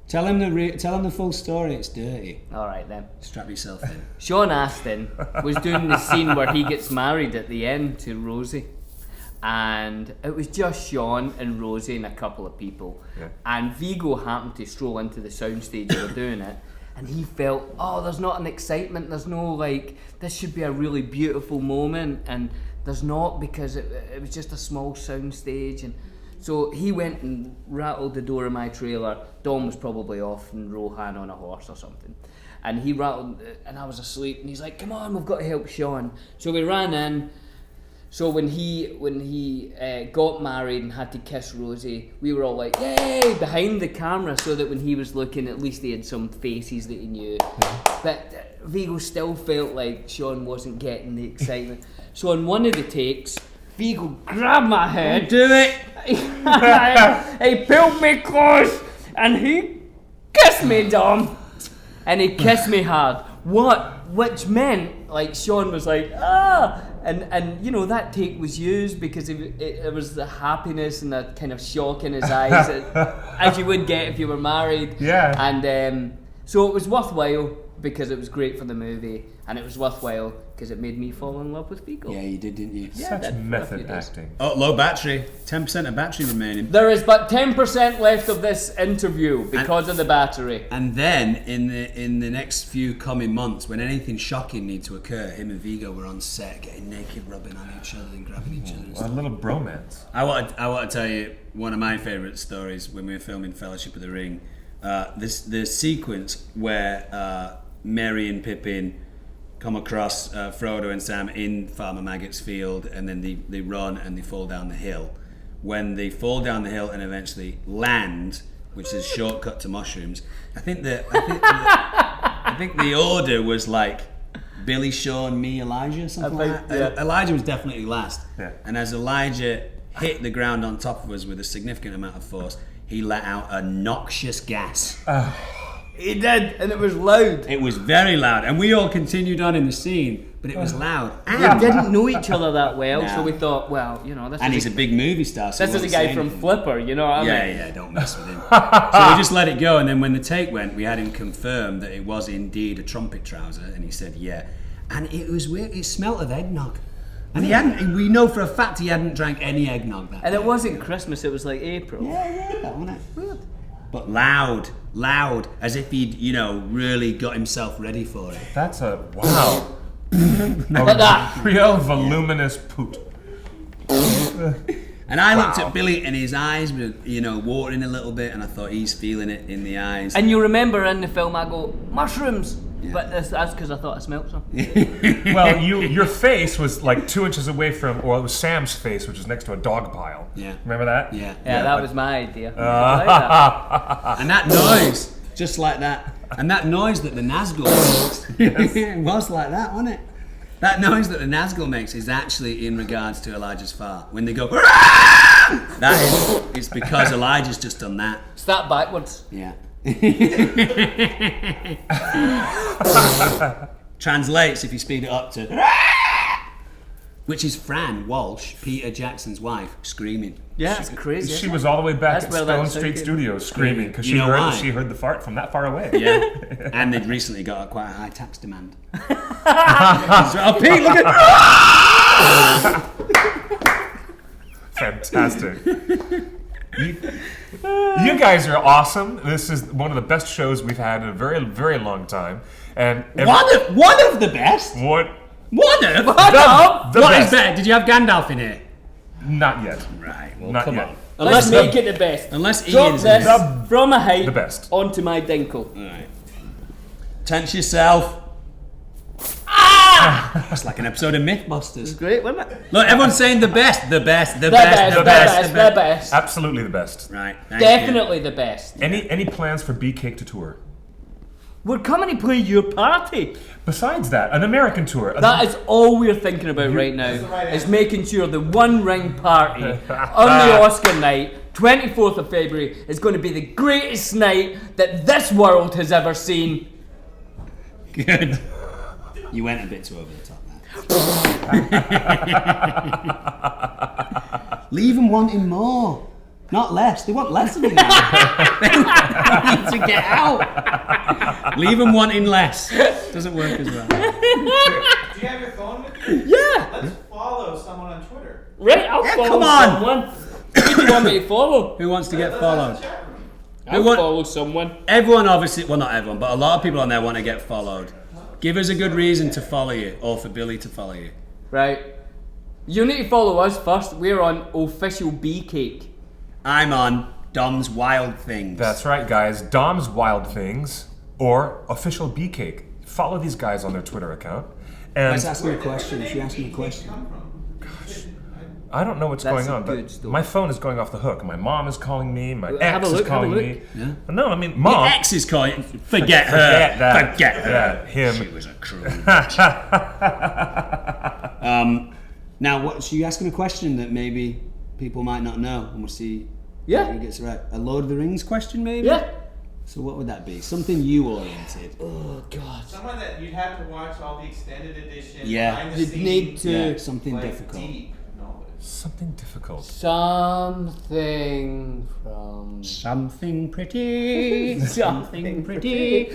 Tell him the full story. It's dirty. All right then. Strap yourself in. Sean Astin was doing the scene where he gets married at the end to Rosie. And it was just Sean and Rosie and a couple of people. Yeah. And Viggo happened to stroll into the soundstage they were doing it. And he felt, there's not an excitement. There's no this should be a really beautiful moment. And there's not, because it was just a small soundstage. And so he went and rattled the door of my trailer. Dom was probably off in Rohan on a horse or something. And he rattled, and I was asleep. And he's like, come on, we've got to help Sean. So we ran in. So when he got married and had to kiss Rosie, we were all like, yay, behind the camera, so that when he was looking, at least he had some faces that he knew. But Viggo still felt like Sean wasn't getting the excitement. So on one of the takes, Viggo grabbed my head. Do it! He pulled me close and he kissed me, Dom. And he kissed me hard. Which meant, Sean was like, and that take was used because it was the happiness and the kind of shock in his eyes, as you would get if you were married. Yeah. And so it was worthwhile because it was great for the movie, and it was worthwhile because it made me fall in love with Vigo. Yeah, you did, didn't you? Yeah, I Such did for a few method days. acting. Oh, low battery. 10% of battery remaining. There is but 10% left of this interview because of the battery. And then in the next few coming months, when anything shocking needs to occur, him and Vigo were on set, getting naked, rubbing on each other and grabbing each other. And A stuff. little bromance. I want to tell you one of my favourite stories when we were filming Fellowship of the Ring. The sequence where Merry and Pippin come across Frodo and Sam in Farmer Maggot's field, and then they run and they fall down the hill. When they fall down the hill and eventually land, which is a shortcut to mushrooms, I think the order was like Billy, Sean, me, Elijah, something like that. Elijah was definitely last. Yeah. And as Elijah hit the ground on top of us with a significant amount of force, he let out a noxious gas. He did, and it was loud. It was very loud, and we all continued on in the scene, but it was loud. We didn't know each other that well, No. so we thought, well, you know, this And is he's a big movie star. So this he is a won't guy say from anything. Flipper, you know what I mean? Yeah, don't mess with him. So we just let it go, and then when the take went, we had him confirm that it was indeed a trumpet trouser, and he said, yeah. And it was weird. It smelt of eggnog. And we know for a fact he hadn't drank any eggnog that And day. it wasn't Christmas, it was like April. Yeah, wasn't it? Weird. But loud, as if he'd, really got himself ready for it. That's a wow. Like that. Real voluminous poot. And I looked at Billy, and his eyes were, watering a little bit, and I thought he's feeling it in the eyes. And you remember in the film I go, mushrooms! But that's because I thought I smelt some. Well, your face was like 2 inches away from, or it was Sam's face, which was next to a dog pile. Yeah. Remember that? Yeah. Yeah, that was my idea. I like that. And that noise, just like that, and that noise that the Nazgul makes, it was like that, wasn't it? That noise that the Nazgul makes is actually in regards to Elijah's fart. When they go, it's because Elijah's just done that. Start backwards. Yeah. Translates if you speed it up to, which is Fran Walsh, Peter Jackson's wife, screaming. Yeah, it's crazy. She was all the way back That's at where Stone that Street sound Studios screaming because You know why? she heard the fart from that far away. Yeah, and they'd recently got quite a high tax demand. Oh, Pete, look at Fantastic. You guys are awesome. This is one of the best shows we've had in a very, very long time. And one of the best. What? One of The What best. is better? Did you have Gandalf in here? Not yet. Right. Well, Not come yet. on. Let's make it the best. Unless Drop Ian's this the- from a height the best. onto my dinkle. All right. Tense yourself. It's like an episode of Mythbusters. Great, wasn't it? Look, everyone's saying the best, the best, the best, best, the best, the best. Absolutely the best. Right. thank Definitely the best. Any plans for Bee Cake to tour? We're coming to play your party. Besides that, an American tour. That is all we're thinking about right now, is making sure the One Ring party on the Oscar night, 24th of February, is going to be the greatest night that this world has ever seen. you. Good. You went a bit too over the top there. Leave them wanting more, not less. They want less of it now. They need to get out. Leave them wanting less. Doesn't work as well. Do you have your phone with you? Yeah. Let's follow someone on Twitter. Right, I'll Yeah, follow come on. someone. Who do you want me to follow? Who wants to get followed? I'll want- follow someone. Everyone obviously, well not everyone, but a lot of people on there want to get followed. Give us a good reason to follow you, or for Billy to follow you. Right. You need to follow us first. We're on Official Bee Cake. I'm on Dom's Wild Things. That's right, guys. Dom's Wild Things or Official Bee Cake. Follow these guys on their Twitter account. And Let's ask me a question. She asked me a question. I don't know what's That's going a on, good but story. my phone is going off the hook. My mom is calling me. My Have ex a look, is calling have a me. look. Yeah. No, I mean, Your mom. ex is calling. Forget her. Forget that. Forget her. Yeah, him. She was a cruel. Now, what? So you asking a question that maybe people might not know, and we'll see. Yeah. Who gets it right? A Lord of the Rings question, maybe. Yeah. So what would that be? Something you oriented. Oh, God. Someone that you'd have to watch all the extended edition. Yeah. behind the You'd scenes, need to... Yeah, something like, difficult. deep knowledge. Something difficult. Something from... Something pretty. Something pretty.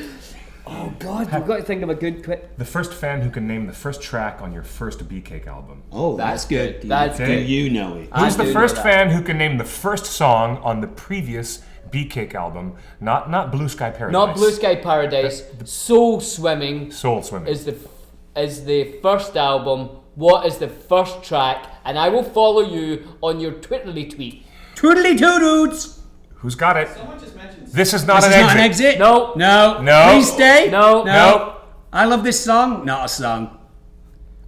Oh God, we've got to think of a good The first fan who can name the first track on your first Beefcake album. Oh, that's good. That's Do good. you know it? Who's I the do first know that. fan who can name the first song on the previous Beefcake album? Not Blue Sky Paradise. Not Blue Sky Paradise. Soul Swimming Soul Swimming. is the first album. What is the first track? And I will follow you on your Twitterly tweet. Twiddly toodoots. Who's got it? Someone just mentioned. This is not This an is exit. not an exit. No. No. No. Please stay. No. No. I love this song. Not a song.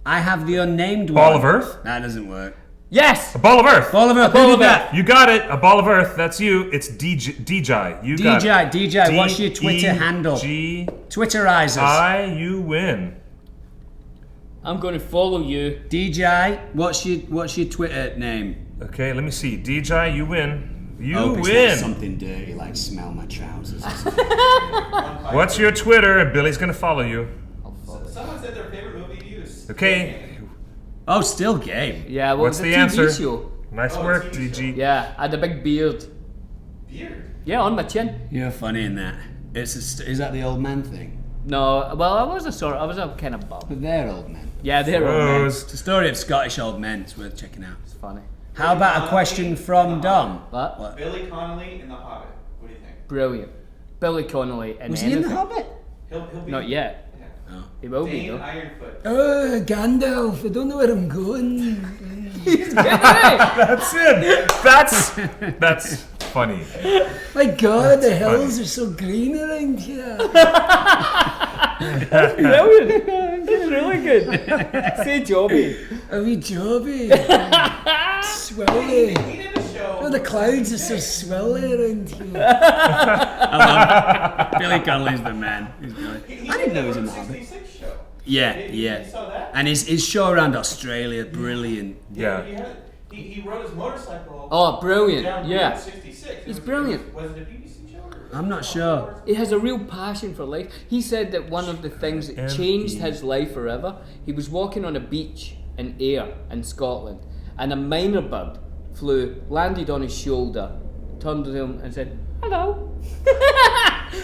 I have the unnamed Ball one. of Earth? That doesn't work. Yes. A Ball of Earth. Ball of Earth. Ball Who of did that? You got it. A Ball of Earth. That's you. It's DJ. You got it. DJ. What's your Twitter handle? Twitterize us. You win. I'm going to follow you. DJ. What's your Twitter name? Okay, let me see. DJ, you win. You Hope it's win. not something dirty like smell my trousers. What's your Twitter? Billy's gonna follow you. Someone said their favorite movie to use. Okay. Oh, still game. Yeah, well, What's it's a the TV answer? show. Nice Oh, work, TV show. DG. Yeah, I had a big beard. Beard. Yeah, on my chin. You're funny in that. Is that the old man thing? No, well, I was a kind of bum. But they're old men. Yeah, they're all men. Rose. It's a story of Scottish old men. It's worth checking out. It's funny. How about a question from Dom? What? Billy Connolly in The Hobbit. What do you think? Brilliant. Billy Connolly and Was he in anything. The Hobbit? He'll be. Not yet. Yeah. He will be Dane though. Ironfoot. Oh, Gandalf, I don't know where I'm going. That's it. That's funny. My God, the hills are so green around here. Brilliant. It's really good. Say Jobby. A wee jobby. Swelly. He did a show. Oh, the clouds are so swelly around here. I love Billy Connolly's the man. He's brilliant. He I didn't did know he was the in Route The Hobbit. 66 show. Yeah, You yeah. saw that? And his show around Australia, brilliant. Yeah. He rode his motorcycle. Oh, brilliant. Down Yeah. Route 66. He's brilliant. Was it a BBC show? Or I'm not sure. He has a real passion for life. He said that one of the things that changed his life forever, he was walking on a beach in Ayr in Scotland, and a minor bird flew, landed on his shoulder, turned to him and said, "Hello."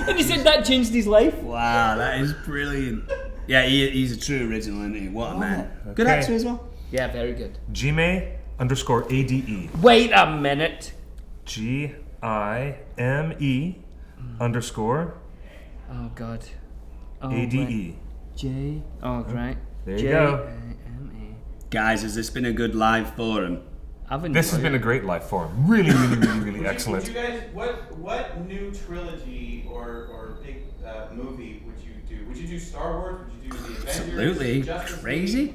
And he said that changed his life. Wow, that is brilliant. Yeah, he's a true original, isn't he? What a man. Good Okay. actor as well. Yeah, very good. Gime_ADE. Wait a minute. GIME_ADE. Oh God. Oh, J. Oh right. There you go. Guys, has this been a good live forum? This has been a great life forum. Really, really, really, really excellent. Would you guys, what new trilogy or big movie would you do? Would you do Star Wars? Would you do the Avengers? Absolutely. Justice Crazy? League?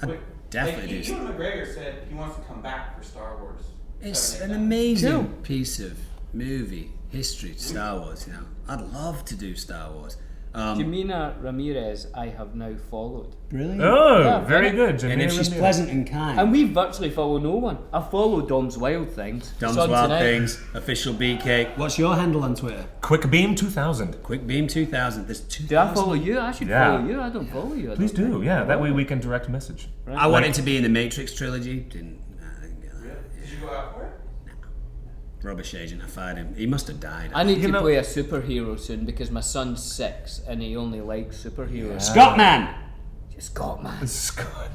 I'd Wait, definitely like, do. Ewan McGregor said he wants to come back for Star Wars. It's 7, an 8, 9. amazing piece of movie history, Star Wars, you know. I'd love to do Star Wars. Jimena Ramirez, I have now followed. Brilliant. Oh, Yeah, very very- good. And if she's Ramirez. pleasant and kind. And we virtually follow no one. I follow Dom's Wild Things. Dom's It's on Wild tonight. Things, official BK. What's your handle on Twitter? Quickbeam 2000. Quick Beam 2000. There's 2000. Do I follow you? I should Yeah. follow you. I don't follow you. I Please don't do. think. Yeah, that way we can direct message. I wanted to be in the Matrix trilogy. Didn't get that. Did you go out for it? Rubbish agent. I fired him. He must have died. I need You to know- play a superhero soon because my son's 6 and he only likes superheroes. Scotman. Scotman. Scott.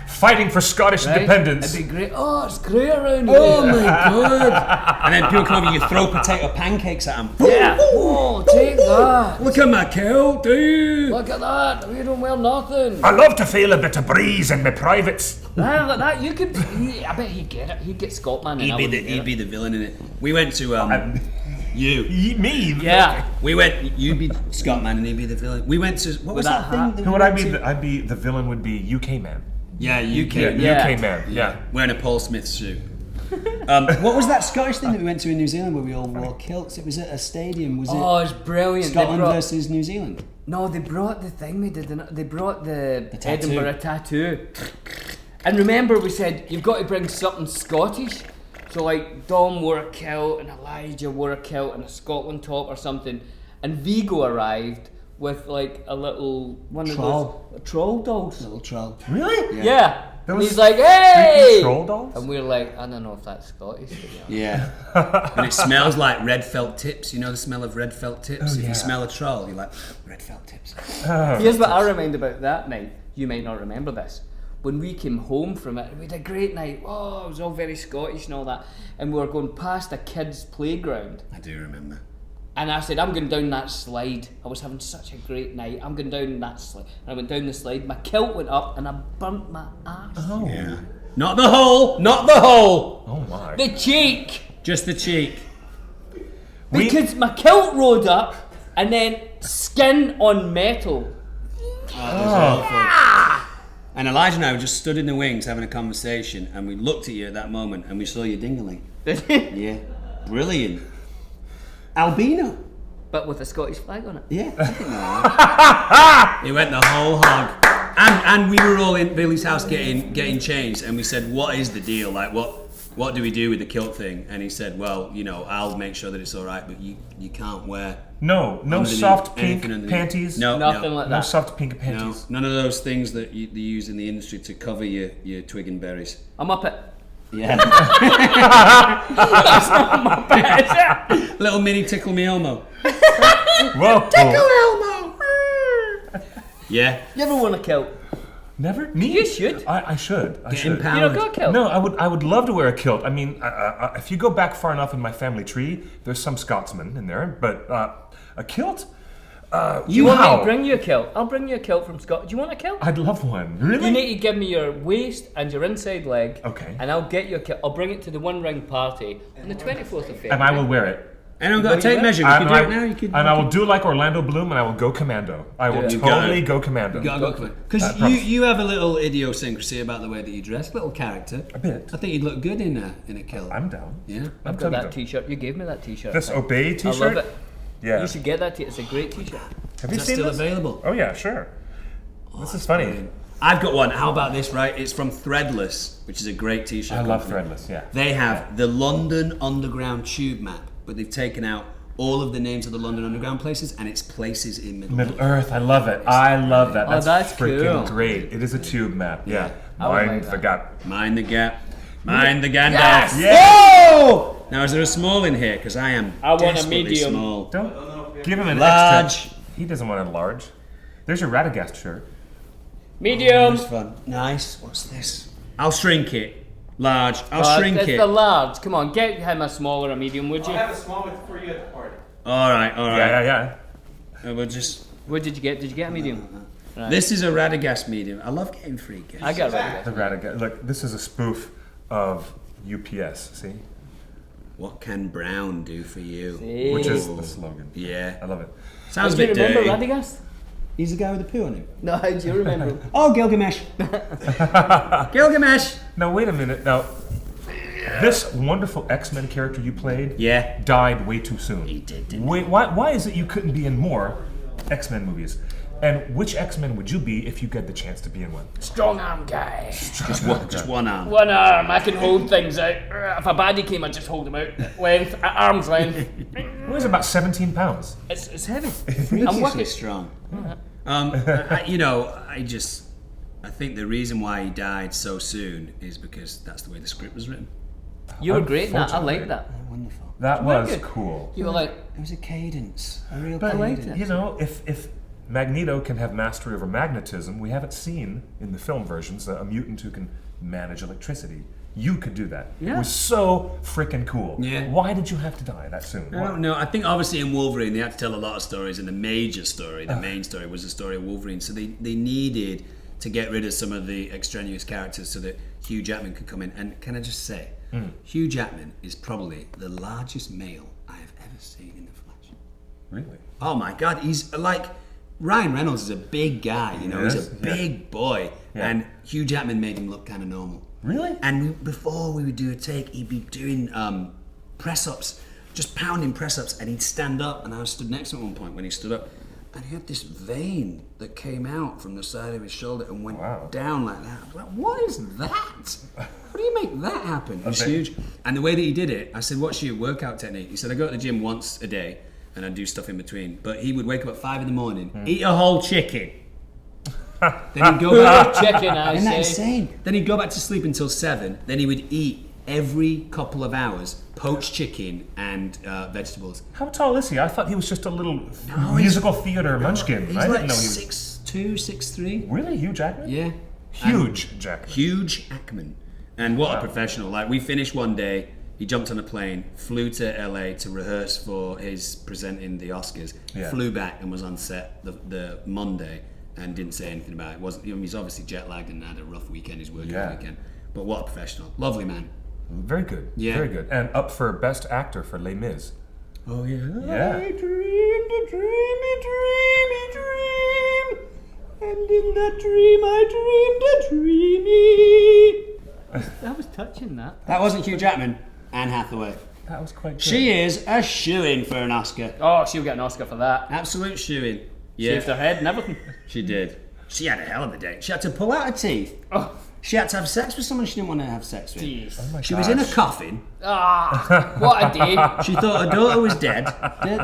Fighting for Scottish Right? independence. It'd be great. Oh, it's great around here. Oh my God. And then people come over, you throw potato pancakes at them. Yeah. Oh, take that. Look at my kilt, dude. Look at that. We don't wear nothing. I love to feel a bit of breeze in my privates. That you could. I bet he'd get it. He'd get Scotman. He'd be the villain in it. We went to you. Me? Yeah. We went. You'd be Scotman and he'd be the villain. We went to what was that that hat. thing? Who would I be? I'd be the villain. Would be UK man. Yeah, UK. Yeah. UK man. Yeah. Wearing a Paul Smith suit. What was that Scottish thing that we went to in New Zealand where we all wore kilts? It was at a stadium, was Oh, it? it's brilliant. Scotland They brought- versus New Zealand. No, they brought the thing we did. They brought the tattoo. Edinburgh tattoo. And remember, we said you've got to bring something Scottish. So like Dom wore a kilt and Elijah wore a kilt and a Scotland top or something. And Vigo arrived with like a little one Troll. of those troll dolls. Little troll. Really? Yeah. There And was he's like, creepy hey! troll dolls? And we're like, I don't know if that's Scottish. To be honest. Yeah. And it smells like red felt tips. You know the smell of red felt tips? If yeah. you smell a troll, you're like, red felt tips. Here's what I remind about that night. You might not remember this. When we came home from it, we had a great night. Oh, it was all very Scottish and all that. And we were going past a kid's playground. I do remember. And I said, I'm going down that slide. I was having such a great night. I'm going down that slide. And I went down the slide. My kilt went up and I burnt my ass. Oh. Yeah. Not the hole! Not the hole! Oh my. The cheek! Just the cheek. Because my kilt rode up and then skin on metal. And Elijah and I were just stood in the wings having a conversation, and we looked at you at that moment and we saw your dingaling. Yeah. Brilliant. Albino. But with a Scottish flag on it. Yeah. He went the whole hog. And we were all in Billy's house getting changed, and we said, what is the deal? Like, what do we do with the kilt thing? And he said, well, you know, I'll make sure that it's all right, but you can't wear No underneath, soft pink anything underneath. panties. Nothing like No that. soft pink No, panties. none of those things that they use in the industry to cover your twig and berries. I'm up it. Yeah. That's not my bit, is it? Little mini tickle me Elmo. Whoa. Elmo. Yeah. You ever worn a kilt? Never? Me? You should. I should. I Get should. empowered. You don't got a kilt? No, I would love to wear a kilt. I mean, if you go back far enough in my family tree, there's some Scotsmen in there, but a kilt? You want me wow. to bring you a kilt? I'll bring you a kilt from Scotland. Do you want a kilt? I'd love one. Really? You need to give me your waist and your inside leg. Okay. And I'll get you a kilt. I'll bring it to the One Ring party on the 24th of February. And I will wear it. And I've got to take measure. You And can do it now. You could. I will do like Orlando Bloom, and I will go commando. I will Yeah. You totally gotta- go commando. You gotta go for it. Because you have a little idiosyncrasy about the way that you dress, little character. A bit. I think you'd look good in a kilt. I'm down. Yeah. I'm I've got totally that down. T-shirt. You gave me that T-shirt. This I Obey T-shirt. love it. Yeah. You should get that. It's a great T-shirt. Have you Is that seen still this? available? Oh yeah, sure. This is funny. Brilliant. I've got one. How about this, right? It's from Threadless, which is a great T-shirt. I love company. Threadless. Yeah. They have the London Underground tube map, but they've taken out all of the names of the London Underground places, and it's places in Middle Earth. I love it. I love that. Oh, that's freaking cool. great. It is a tube map. Yeah. I would Mind like the that. gap. Mind the gap. Mind the Gandalf. Yes! Yeah. Whoa! Now, is there a small in here? Because I am I want a desperately medium. small. Don't give him an Large. extra. He doesn't want a large. There's your Radagast shirt. Medium. It's fun. Nice. What's this? I'll shrink it. Large. I'll shrink it's it. the large. Come on, get him a small or a medium, would I'll you? have a small one for you at the party. All right. Yeah. We'll just. What did you get? Did you get a medium? Right. This is a Radagast medium. I love getting free gifts. I got it. The Radagast. Look, this is a spoof of UPS. See, What can Brown do for you? See? which is the slogan. Yeah. I love it. Sounds a Do you bit remember dirty. Radagast? He's the guy with the poo on him. No, how do you remember him? Oh, Gilgamesh. Gilgamesh. Now wait a minute. Now, this wonderful X-Men character you played, Yeah. died way too soon. He did, didn't Wait, why is it you couldn't be in more X-Men movies? And which X-Men would you be if you get the chance to be in one? Strong arm guy. Just one arm. One arm. I can hold things out. If a baddie came, I'd just hold him out. Length, at arm's length. Weighs about 17 pounds. It's heavy. I'm Freakishly working. strong. I think the reason why he died so soon is because that's the way the script was written. You were great in that. I Unfortunately. like that. Wonderful. That Very was good. cool. You were like, It was a cadence, a real But cadence. you know, if Magneto can have mastery over magnetism, we haven't seen in the film versions a mutant who can manage electricity. You could do that. Yeah. It was so freaking cool. Yeah. Why did you have to die that soon? I don't know. I think obviously in Wolverine they had to tell a lot of stories, and the major story, the main story, was the story of Wolverine. So they needed to get rid of some of the extraneous characters so that Hugh Jackman could come in. And can I just say, Hugh Jackman is probably the largest male I have ever seen in the flesh. Really? Oh my God, he's like Ryan Reynolds is a big guy, you know, he's Yes, a yeah. big boy, Yeah. and Hugh Jackman made him look kind of normal. Really? And before we would do a take, he'd be doing press ups, just pounding press ups, and he'd stand up, and I was stood next to him at one point when he stood up, and he had this vein that came out from the side of his shoulder and went Wow. down like that. I was like, what is that? How do you make that happen? It was vein. huge. And the way that he did it, I said, what's your workout technique? He said, I go to the gym once a day, and I do stuff in between. But he would wake up at 5 in the morning, eat a whole chicken, Then he'd go back. Chicken, I Isn't that say. insane? Then he'd go back to sleep until 7. Then he would eat every couple of hours poached chicken and vegetables. How tall is he? I thought he was just a little musical theater munchkin. He's I didn't like know he was 6'2", 6'3". really Hugh Jackman. Yeah. Huge Jackman. Huge Ackman. And what a professional. Like, we finished one day, he jumped on a plane, flew to LA to rehearse for his presenting the Oscars, Yeah. flew back and was on set the Monday and didn't say anything about it. Wasn't, he's obviously jet lagged and had a rough weekend, his working weekend. But what a professional. Lovely man. Very good. Yeah. Very good. And up for Best Actor for Les Mis. Oh, yeah. Yeah. I dreamed a dreamy, dreamy dream, and in that dream I dreamed a dreamy. That was touching, that. That wasn't Hugh Jackman. Anne Hathaway. That was quite good. She is a shoo-in for an Oscar. Oh, she'll get an Oscar for that. Absolute shoo-in. Shaved her head and everything. She did. She had a hell of a day. She had to pull out her teeth. Oh, She had to have sex with someone she didn't want to have sex with. jeez. Oh my She was in a gosh. coffin. Ah, what a day. She thought her daughter was dead.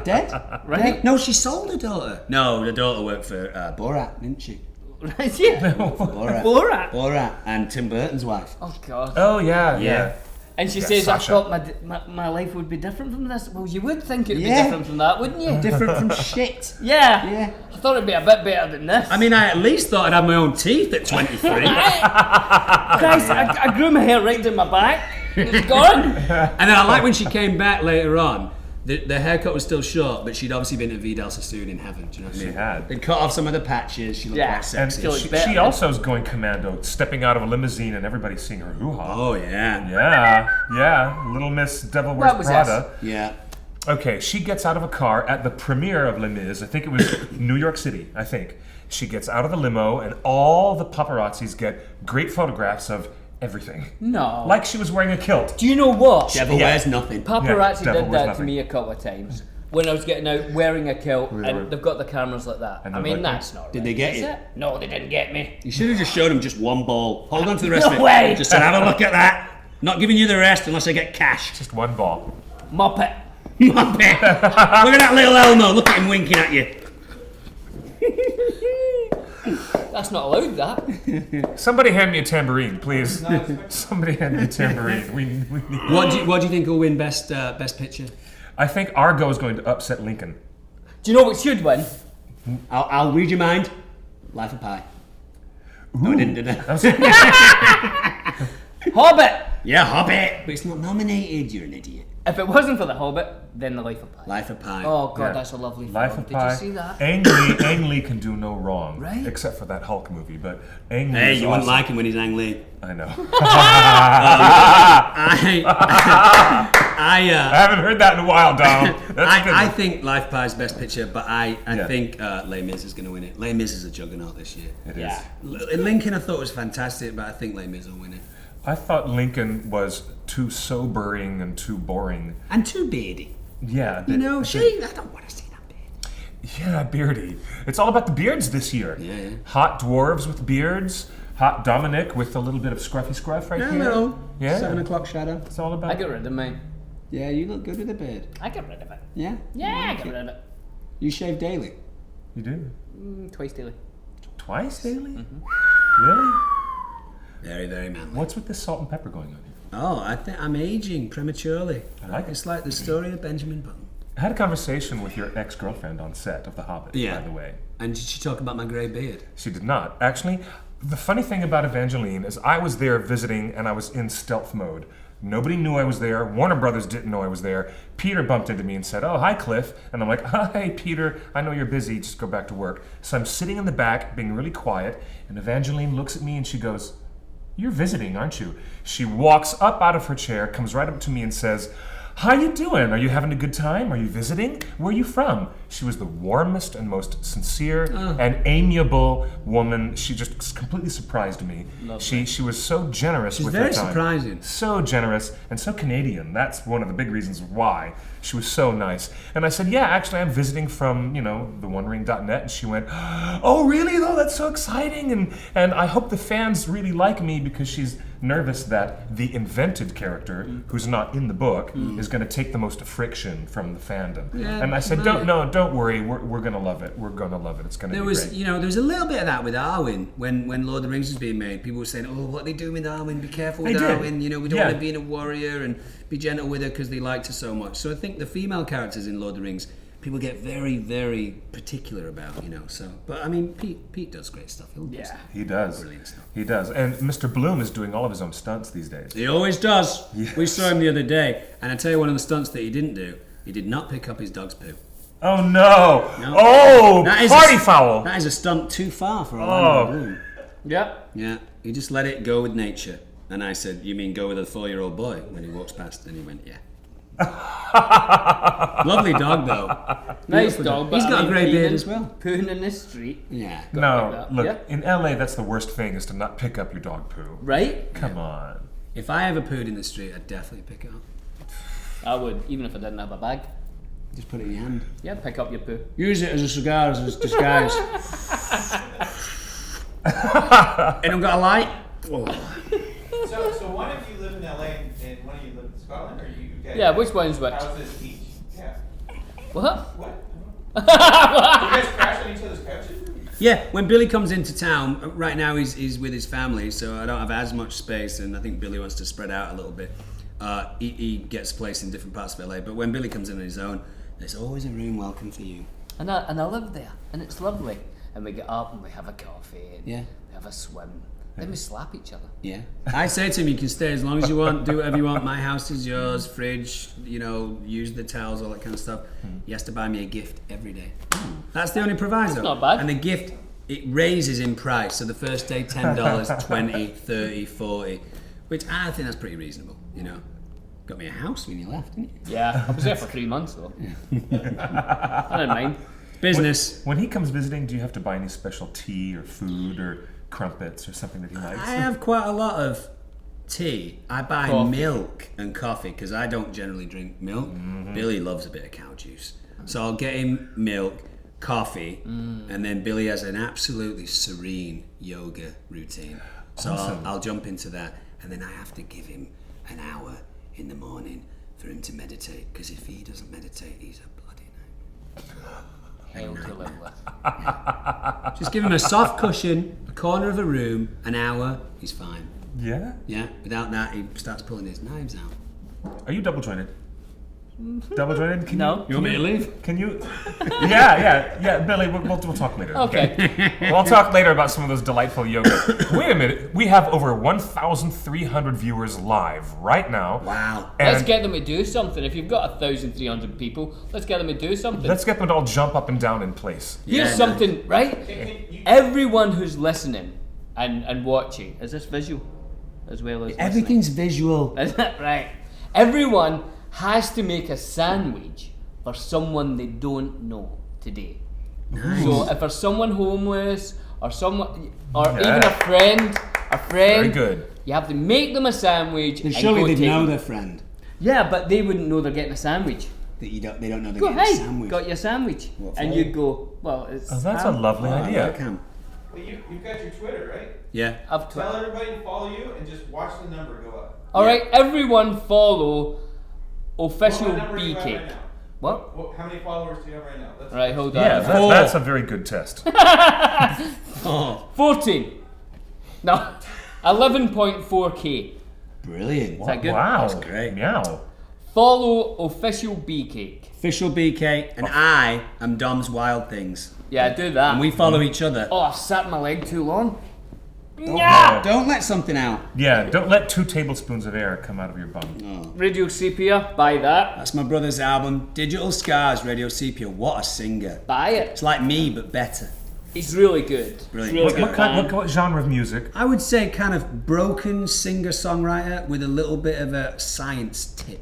Dead? Right? No, she sold her daughter. No, the daughter worked for Borat, didn't she? Right, yeah. Borat. Borat. Borat and Tim Burton's wife. Oh, God. Oh yeah, yeah. And she Yeah, says, Sasha. I thought my life would be different from this. Well, you would think it would Yeah. be different from that, wouldn't you? Different from shit. Yeah. Yeah. I thought it'd be a bit better than this. I mean, I at least thought I'd have my own teeth at 23. Christ, I grew my hair right down my back. It's gone. And then I like when she came back later on. The haircut was still short, but she'd obviously been to Vidal Sassoon in heaven. Do you know what I mean? She had. They'd cut off some of the patches. She looked Yeah. quite And sexy. She looked she, better. she also is going commando, stepping out of a limousine and everybody seeing her hoo-ha. Oh, yeah. Yeah. Little Miss Devil Wears What was Prada. Yeah. Okay, she gets out of a car at the premiere of Les Mis. I think it was New York City, I think. She gets out of the limo and all the paparazzis get great photographs of everything. No. Like she was wearing a kilt. Do you know what? Devil Yeah. wears nothing. Paparazzi Devil did wears that nothing. to me a couple of times. When I was getting out wearing a kilt Really? and they've got the cameras like that. And I they're mean, like- that's not Did right, they get is you? it? No, they didn't get me. You should have just showed him just one ball. Hold on to the rest No of it. way. Just said, have a look at that. Not giving you the rest unless I get cash. Just one ball. Muppet. Muppet. Look at that little Elmo. Look at him winking at you. That's not allowed, that. Somebody hand me a tambourine, please. Somebody hand me a tambourine. We need. What do you think will win best picture? I think Argo is going to upset Lincoln. Do you know what should win? I'll read your mind. Life of Pi. No, I didn't, did I? Hobbit. Yeah, Hobbit. But it's not nominated. You're an idiot. If it wasn't for the Hobbit, then the Life of Pi. Life of Pi. Oh god, Yeah. that's a lovely film. Life of Did Pi. you see that? Ang Lee can do no wrong, Right? except for that Hulk movie. But Ang Lee Hey, is you wouldn't awesome. like him when he's Ang Lee. I know. I I haven't heard that in a while, Dom. That's good. I think Life of Pi is best picture, but I Yeah. think Les Mis is going to win it. Les Mis is a juggernaut this year. It is. Yeah. Lincoln I thought was fantastic, but I think Les Mis will win it. I thought Lincoln was too sobering and too boring. And too beardy. Yeah. You know, I don't want to see that beard. Yeah, beardy. It's all about the beards this year. Yeah. Hot dwarves with beards. Hot Dominic with a little bit of scruffy scruff right Hello. here. Yeah. 7 o'clock shadow. It's all about. I get rid of mine. Yeah, you look good with a beard. I get rid of it. Yeah? Yeah, I get rid of it. You shave daily. You do. Twice daily. Twice daily? Mm-hmm. Really? Very, very manly. What's with this salt and pepper going on here? Oh, I think I'm aging prematurely. I like it. It's like the story of Benjamin Button. I had a conversation with your ex-girlfriend on set of The Hobbit, by the way. And did she talk about my grey beard? She did not. Actually, the funny thing about Evangeline is I was there visiting and I was in stealth mode. Nobody knew I was there. Warner Brothers didn't know I was there. Peter bumped into me and said, "Oh, hi, Cliff." And I'm like, "Hi, Peter. I know you're busy. Just go back to work." So I'm sitting in the back, being really quiet, and Evangeline looks at me and she goes, "You're visiting, aren't you?" She walks up out of her chair, comes right up to me and says, "How you doing? Are you having a good time? Are you visiting? Where are you from?" She was the warmest and most sincere and amiable woman. She just completely surprised me. She was so generous She's with very her time. surprising. So generous and so Canadian. That's one of the big reasons why. She was so nice. And I said, "Yeah, actually I'm visiting from, the OneRing.net." And she went, "Oh, really though? That's so exciting. And I hope the fans really like me," because she's nervous that the invented character, who's not in the book, is going to take the most friction from the fandom. Yeah, and I said, right. Don't don't worry, we're gonna love it. We're gonna love it. It's gonna There be was, great. there was a little bit of that with Arwen when Lord of the Rings was being made. People were saying, "Oh, what are they doing with Arwen? Be careful with They did. Arwen. We don't Yeah. want to be a warrior and be gentle with her because they liked her so much." So I think the female characters in Lord of the Rings, people get very, very particular about. So, but I mean, Pete does great stuff. He does. Brilliant stuff. He does. And Mr. Bloom is doing all of his own stunts these days. He always does. Yes. We saw him the other day, and I tell you, one of the stunts that he didn't do, he did not pick up his dog's poo. Oh no! No. Oh, That is party foul! That is a stunt too far for Oh. Orlando Bloom. Yep. Yeah, he just let it go with nature. And I said, "You mean go with a 4-year-old boy?" When he walks past, and he went, "Yeah." Lovely dog, though. Nice Beautiful dog, but He's got a grey beard as well. Pooing in the street. Yeah. No, that. look, Yeah. in LA, that's the worst thing is to not pick up your dog poo. Right? Come on. If I ever pooed in the street, I'd definitely pick it up. I would, even if I didn't have a bag. Just put it in your hand. Yeah, pick up your poo. Use it as a cigar, as a disguise. Anyone got a light? Oh. So one of you live in LA and one of you live in Scotland, or you guys? Yeah, which one's which? Houses each. Yeah. What? What? You guys crash on each other's couches? Yeah, when Billy comes into town, right now he's with his family, so I don't have as much space, and I think Billy wants to spread out a little bit. He gets a place in different parts of LA, but when Billy comes in on his own, there's always a room welcome for you. And I live there, and it's lovely. And we get up and we have a coffee, and Yeah. we have a swim. Then we slap each other. Yeah. I say to him, you can stay as long as you want, do whatever you want. My house is yours, fridge, use the towels, all that kind of stuff. He has to buy me a gift every day. That's the only proviso. That's not bad. And the gift, it raises in price. So the first day, $10, $20, $30, $40, which I think that's pretty reasonable, Got me a house when you left, didn't you? Yeah, I was there for 3 months though. I didn't mind. Business. When he comes visiting, do you have to buy any special tea or food or crumpets or something that he likes? I have quite a lot of tea. I buy Coffee. milk and coffee because I don't generally drink milk. Billy loves a bit of cow juice. So I'll get him milk, coffee, and then Billy has an absolutely serene yoga routine. So Awesome. I'll jump into that, and then I have to give him an hour in the morning for him to meditate, because if he doesn't meditate, he's a bloody nightmare. Hell to live with. Just give him a soft cushion, a corner of a room, an hour, he's fine. Yeah? Yeah, without that, he starts pulling his knives out. Are you double jointed? Double jointed? Can No. You want me to leave? Can you? Yeah, Billy, we'll talk later. Okay. We'll talk later about some of those delightful yoga. Wait a minute, we have over 1,300 viewers live right now. Wow. And Let's get them to do something. If you've got 1,300 people, let's get them to do something. let's get them to all jump up and down in place. Here's Yeah, something, right? Everyone who's listening and watching, is this visual as well as listening? Everything's visual. Is that right? Everyone has to make a sandwich for someone they don't know today. Nice. So if there's someone homeless or someone or Yeah. even a friend, Very good. you have to make them a sandwich. Then and surely go they'd take know them. their friend. Yeah, but they wouldn't know they're getting a sandwich. That they don't know they're Go, getting a hey, sandwich. got your sandwich, What and for? you go, well, it's. Oh, that's a ham. lovely I idea. like him. Well, you've got your Twitter, right? Yeah. I've Tell everybody to follow you and just watch the number go up. All right, everyone follow official What number do you have B-Cake. right now? What? How many followers do you have right now? Let's Right, hold on. Yeah, that's a very good test. 14. No, 11.4k. Brilliant. Is that good? Wow. That's great. Meow. Follow official B-Cake. Official BK, and I am Dom's Wild Things. Yeah, do that. And we follow each other. Oh, I sat my leg too long. Don't let something out. Yeah, don't let 2 tablespoons of air come out of your bum. Radio Sepia, buy that. That's my brother's album, Digital Scars, Radio Sepia. What a singer. Buy it. It's like me, but better. He's really good. Brilliant. He's really What, good. what genre of music? I would say kind of broken singer-songwriter with a little bit of a science tip.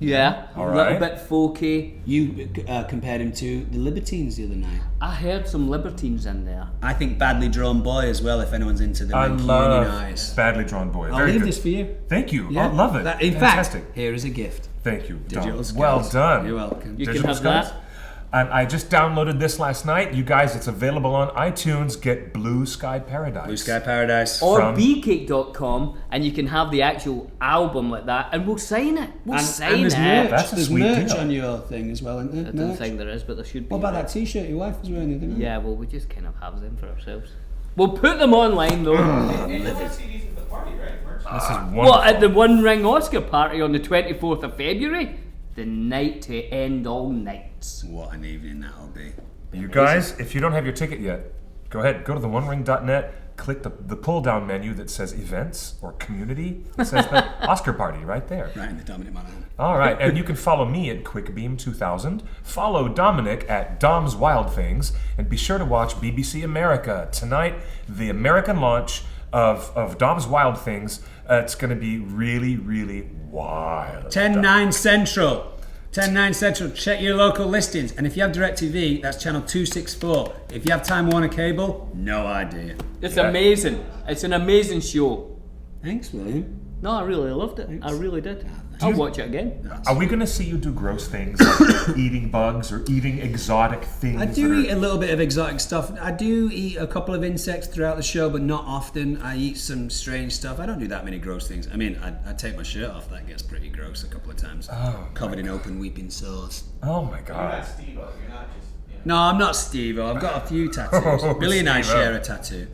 Yeah, All a little right. bit folky. You compared him to the Libertines the other night. I heard some Libertines in there. I think Badly Drawn Boy as well, if anyone's into the I Mancunian love eyes. Badly Drawn Boy. I'll Very leave good. this for you. Thank you. Yeah. I love it. In Fantastic. fact, here is a gift. Thank you. Digital Dom. Scars. Well done. You're welcome. You Digital can have Scars? that. And I just downloaded this last night. You guys, it's available on iTunes. Get Blue Sky Paradise. Blue Sky Paradise. Or From- bcake.com, and you can have the actual album like that, and we'll sign it. We'll sign and there's it. merch. That's a There's sweet merch deal. on your thing as well, isn't there? I don't Merch. think there is, but there should be. What about that T-shirt your wife was wearing? Didn't Yeah, well, we just kind of have them for ourselves. We'll put them online, though. And you'll have CDs at the party, right? Merch. This is wonderful. What, at the One Ring Oscar party on the 24th of February? The night to end all nights. What an evening that'll be. You guys, if you don't have your ticket yet, go ahead, go to theonering.net, click the pull-down menu that says events or community. It says the Oscar party right there. Right in the Dominic Monaghan. All right, and you can follow me at QuickBeam2000. Follow Dominic at Dom's Wild Things, and be sure to watch BBC America tonight. The American launch of Dom's Wild Things. It's going to be really, really wild. 10-9 Central. 10-9 Central. Check your local listings. And if you have DirecTV, that's channel 264. If you have Time Warner Cable, no idea. It's amazing. It's an amazing show. Thanks, William. No, I really loved it. I really did. I'll watch it again. Are we going to see you do gross things like eating bugs or eating exotic things? I do that are- eat a little bit of exotic stuff. I do eat a couple of insects throughout the show, but not often. I eat some strange stuff. I don't do that many gross things. I mean, I take my shirt off. That gets pretty gross a couple of times. Covered in open weeping sores. Oh my You're God. not Steve-O. You're not just. No, I'm not Steve-O. I've got a few tattoos. Oh, Billy and I Steve-O. share a tattoo.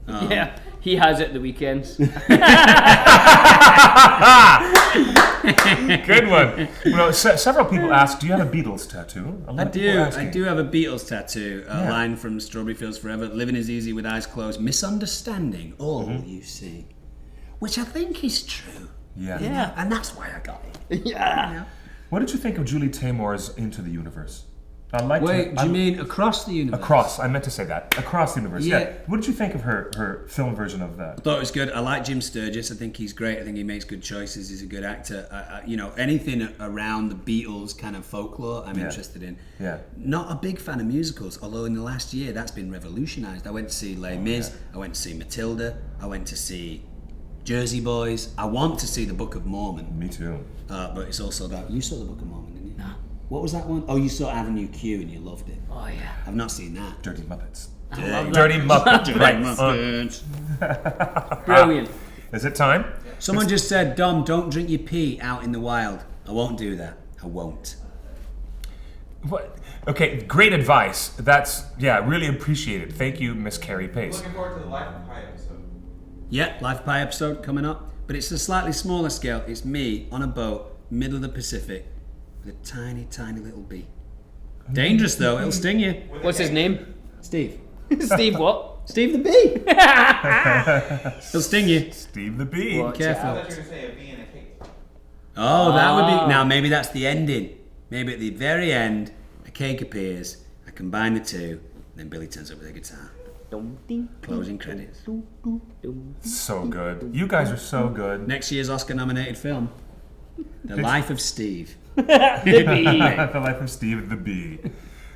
Yeah, he has it the weekends. Good one. Well, several people ask, do you have a Beatles tattoo? A lot I of people do. asking. I do have a Beatles tattoo. A Yeah. line from Strawberry Fields Forever. Living is easy with eyes closed. Misunderstanding all Mm-hmm. you see. Which I think is true. Yeah. Yeah. And that's why I got it. Yeah. What did you think of Julie Taymor's Into the Universe? I like. Wait, do you mean across the universe? across? I meant to say that across the universe. Yeah. Yeah. What did you think of her film version of that? I thought it was good. I like Jim Sturgis. I think he's great. I think he makes good choices. He's a good actor. You know, anything around the Beatles kind of folklore, I'm Yeah. interested in. Yeah. Not a big fan of musicals, although in the last year that's been revolutionised. I went to see Les Mis. I went to see Matilda. I went to see Jersey Boys. I want to see The Book of Mormon, Me too. but it's also about. You saw The Book of Mormon, didn't you? No. What was that one? Oh, you saw Avenue Q and you loved it. Oh, yeah. I've not seen that. Dirty Muppets. love Dirty Muppets. Dirty Right. Muppets. Brilliant. Is it time? Someone just said, Dom, don't drink your pee out in the wild. I won't do that. I won't. What? Okay, great advice. That's really appreciated. Thank you, Miss Carrie Pace. Looking forward to the Life of Pi episode. Yeah, Life of Pi episode coming up. But it's a slightly smaller scale. It's me on a boat, middle of the Pacific, with a tiny, tiny little bee. Dangerous though, it'll sting you. What's his name? Steve. Steve what? Steve the bee. It'll sting you. Steve the Bee. What? I Careful. thought you were going to say a bee in a cake. Oh, that would be. Now, maybe that's the ending. Maybe at the very end, a cake appears. I combine the two, then Billy turns up with a guitar. Closing credits. So good. You guys are so good. Next year's Oscar-nominated film, The Life of Steve. The Life of Steve the Bee.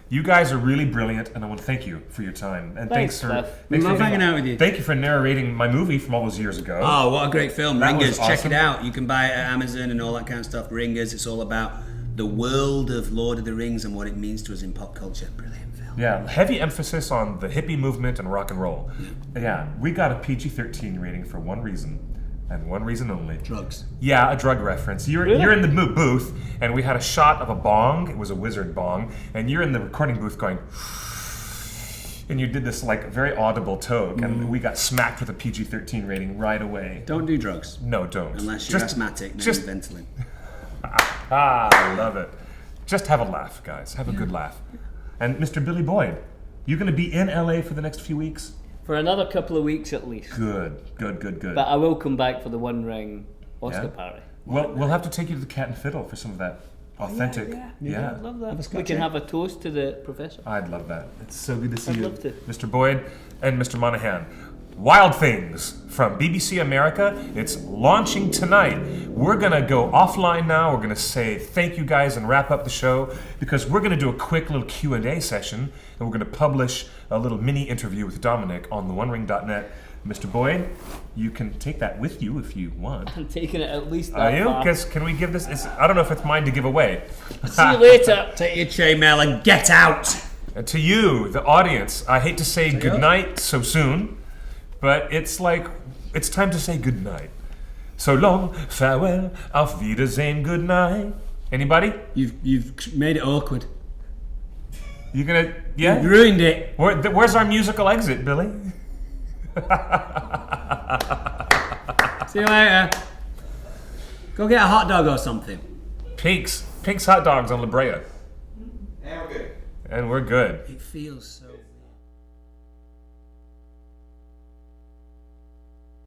You guys are really brilliant, and I want to thank you for your time. And Thanks, for Cliff. thanks Love for hanging out with you. Thank you for narrating my movie from all those years ago. Oh, what a great film. That was Ringers, check awesome. it out. You can buy it at Amazon and all that kind of stuff. Ringers, it's all about the world of Lord of the Rings and what it means to us in pop culture. Brilliant film. Yeah, heavy emphasis on the hippie movement and rock and roll. Yeah, we got a PG-13 rating for one reason, and one reason only. Drugs. Yeah, a drug reference. You're in the booth, and we had a shot of a bong. It was a wizard bong, and you're in the recording booth going, and you did this like very audible toke, and we got smacked with a PG-13 rating right away. Don't do drugs. No, don't. Unless you're asthmatic, no just- Ventolin. I love it. Just have a laugh, guys. Have a good laugh. And Mr. Billy Boyd, you going to be in LA for the next few weeks? For another couple of weeks at least. Good. But I will come back for the One Ring Oscar Yeah? party. Well, we'll have to take you to the Cat and Fiddle for some of that authentic. Yeah. I'd love that. scotch We can egg. have a toast to the professor. I'd love that. It's so good to see I'd you, love to. Mr. Boyd and Mr. Monahan. Wild Things from BBC America. It's launching tonight. We're going to go offline now. We're going to say thank you guys and wrap up the show because we're going to do a quick little Q&A session and we're going to publish a little mini interview with Dominic on theonering.net Mr. Boyd, you can take that with you if you want. I'm taking it at least that Are you? far. Because can we give this? I don't know if it's mine to give away. See you later. Take your chainmail and get out. And to you, the audience, I hate to say goodnight so soon, but it's like, it's time to say goodnight. So long, farewell, auf Wiedersehen, goodnight. Anybody? You've made it awkward. You gonna, yeah? You ruined it. Where's our musical exit, Billy? See you later. Go get a hot dog or something. Pink's Hot Dogs on La Brea. And we're good. And we're good. It feels so...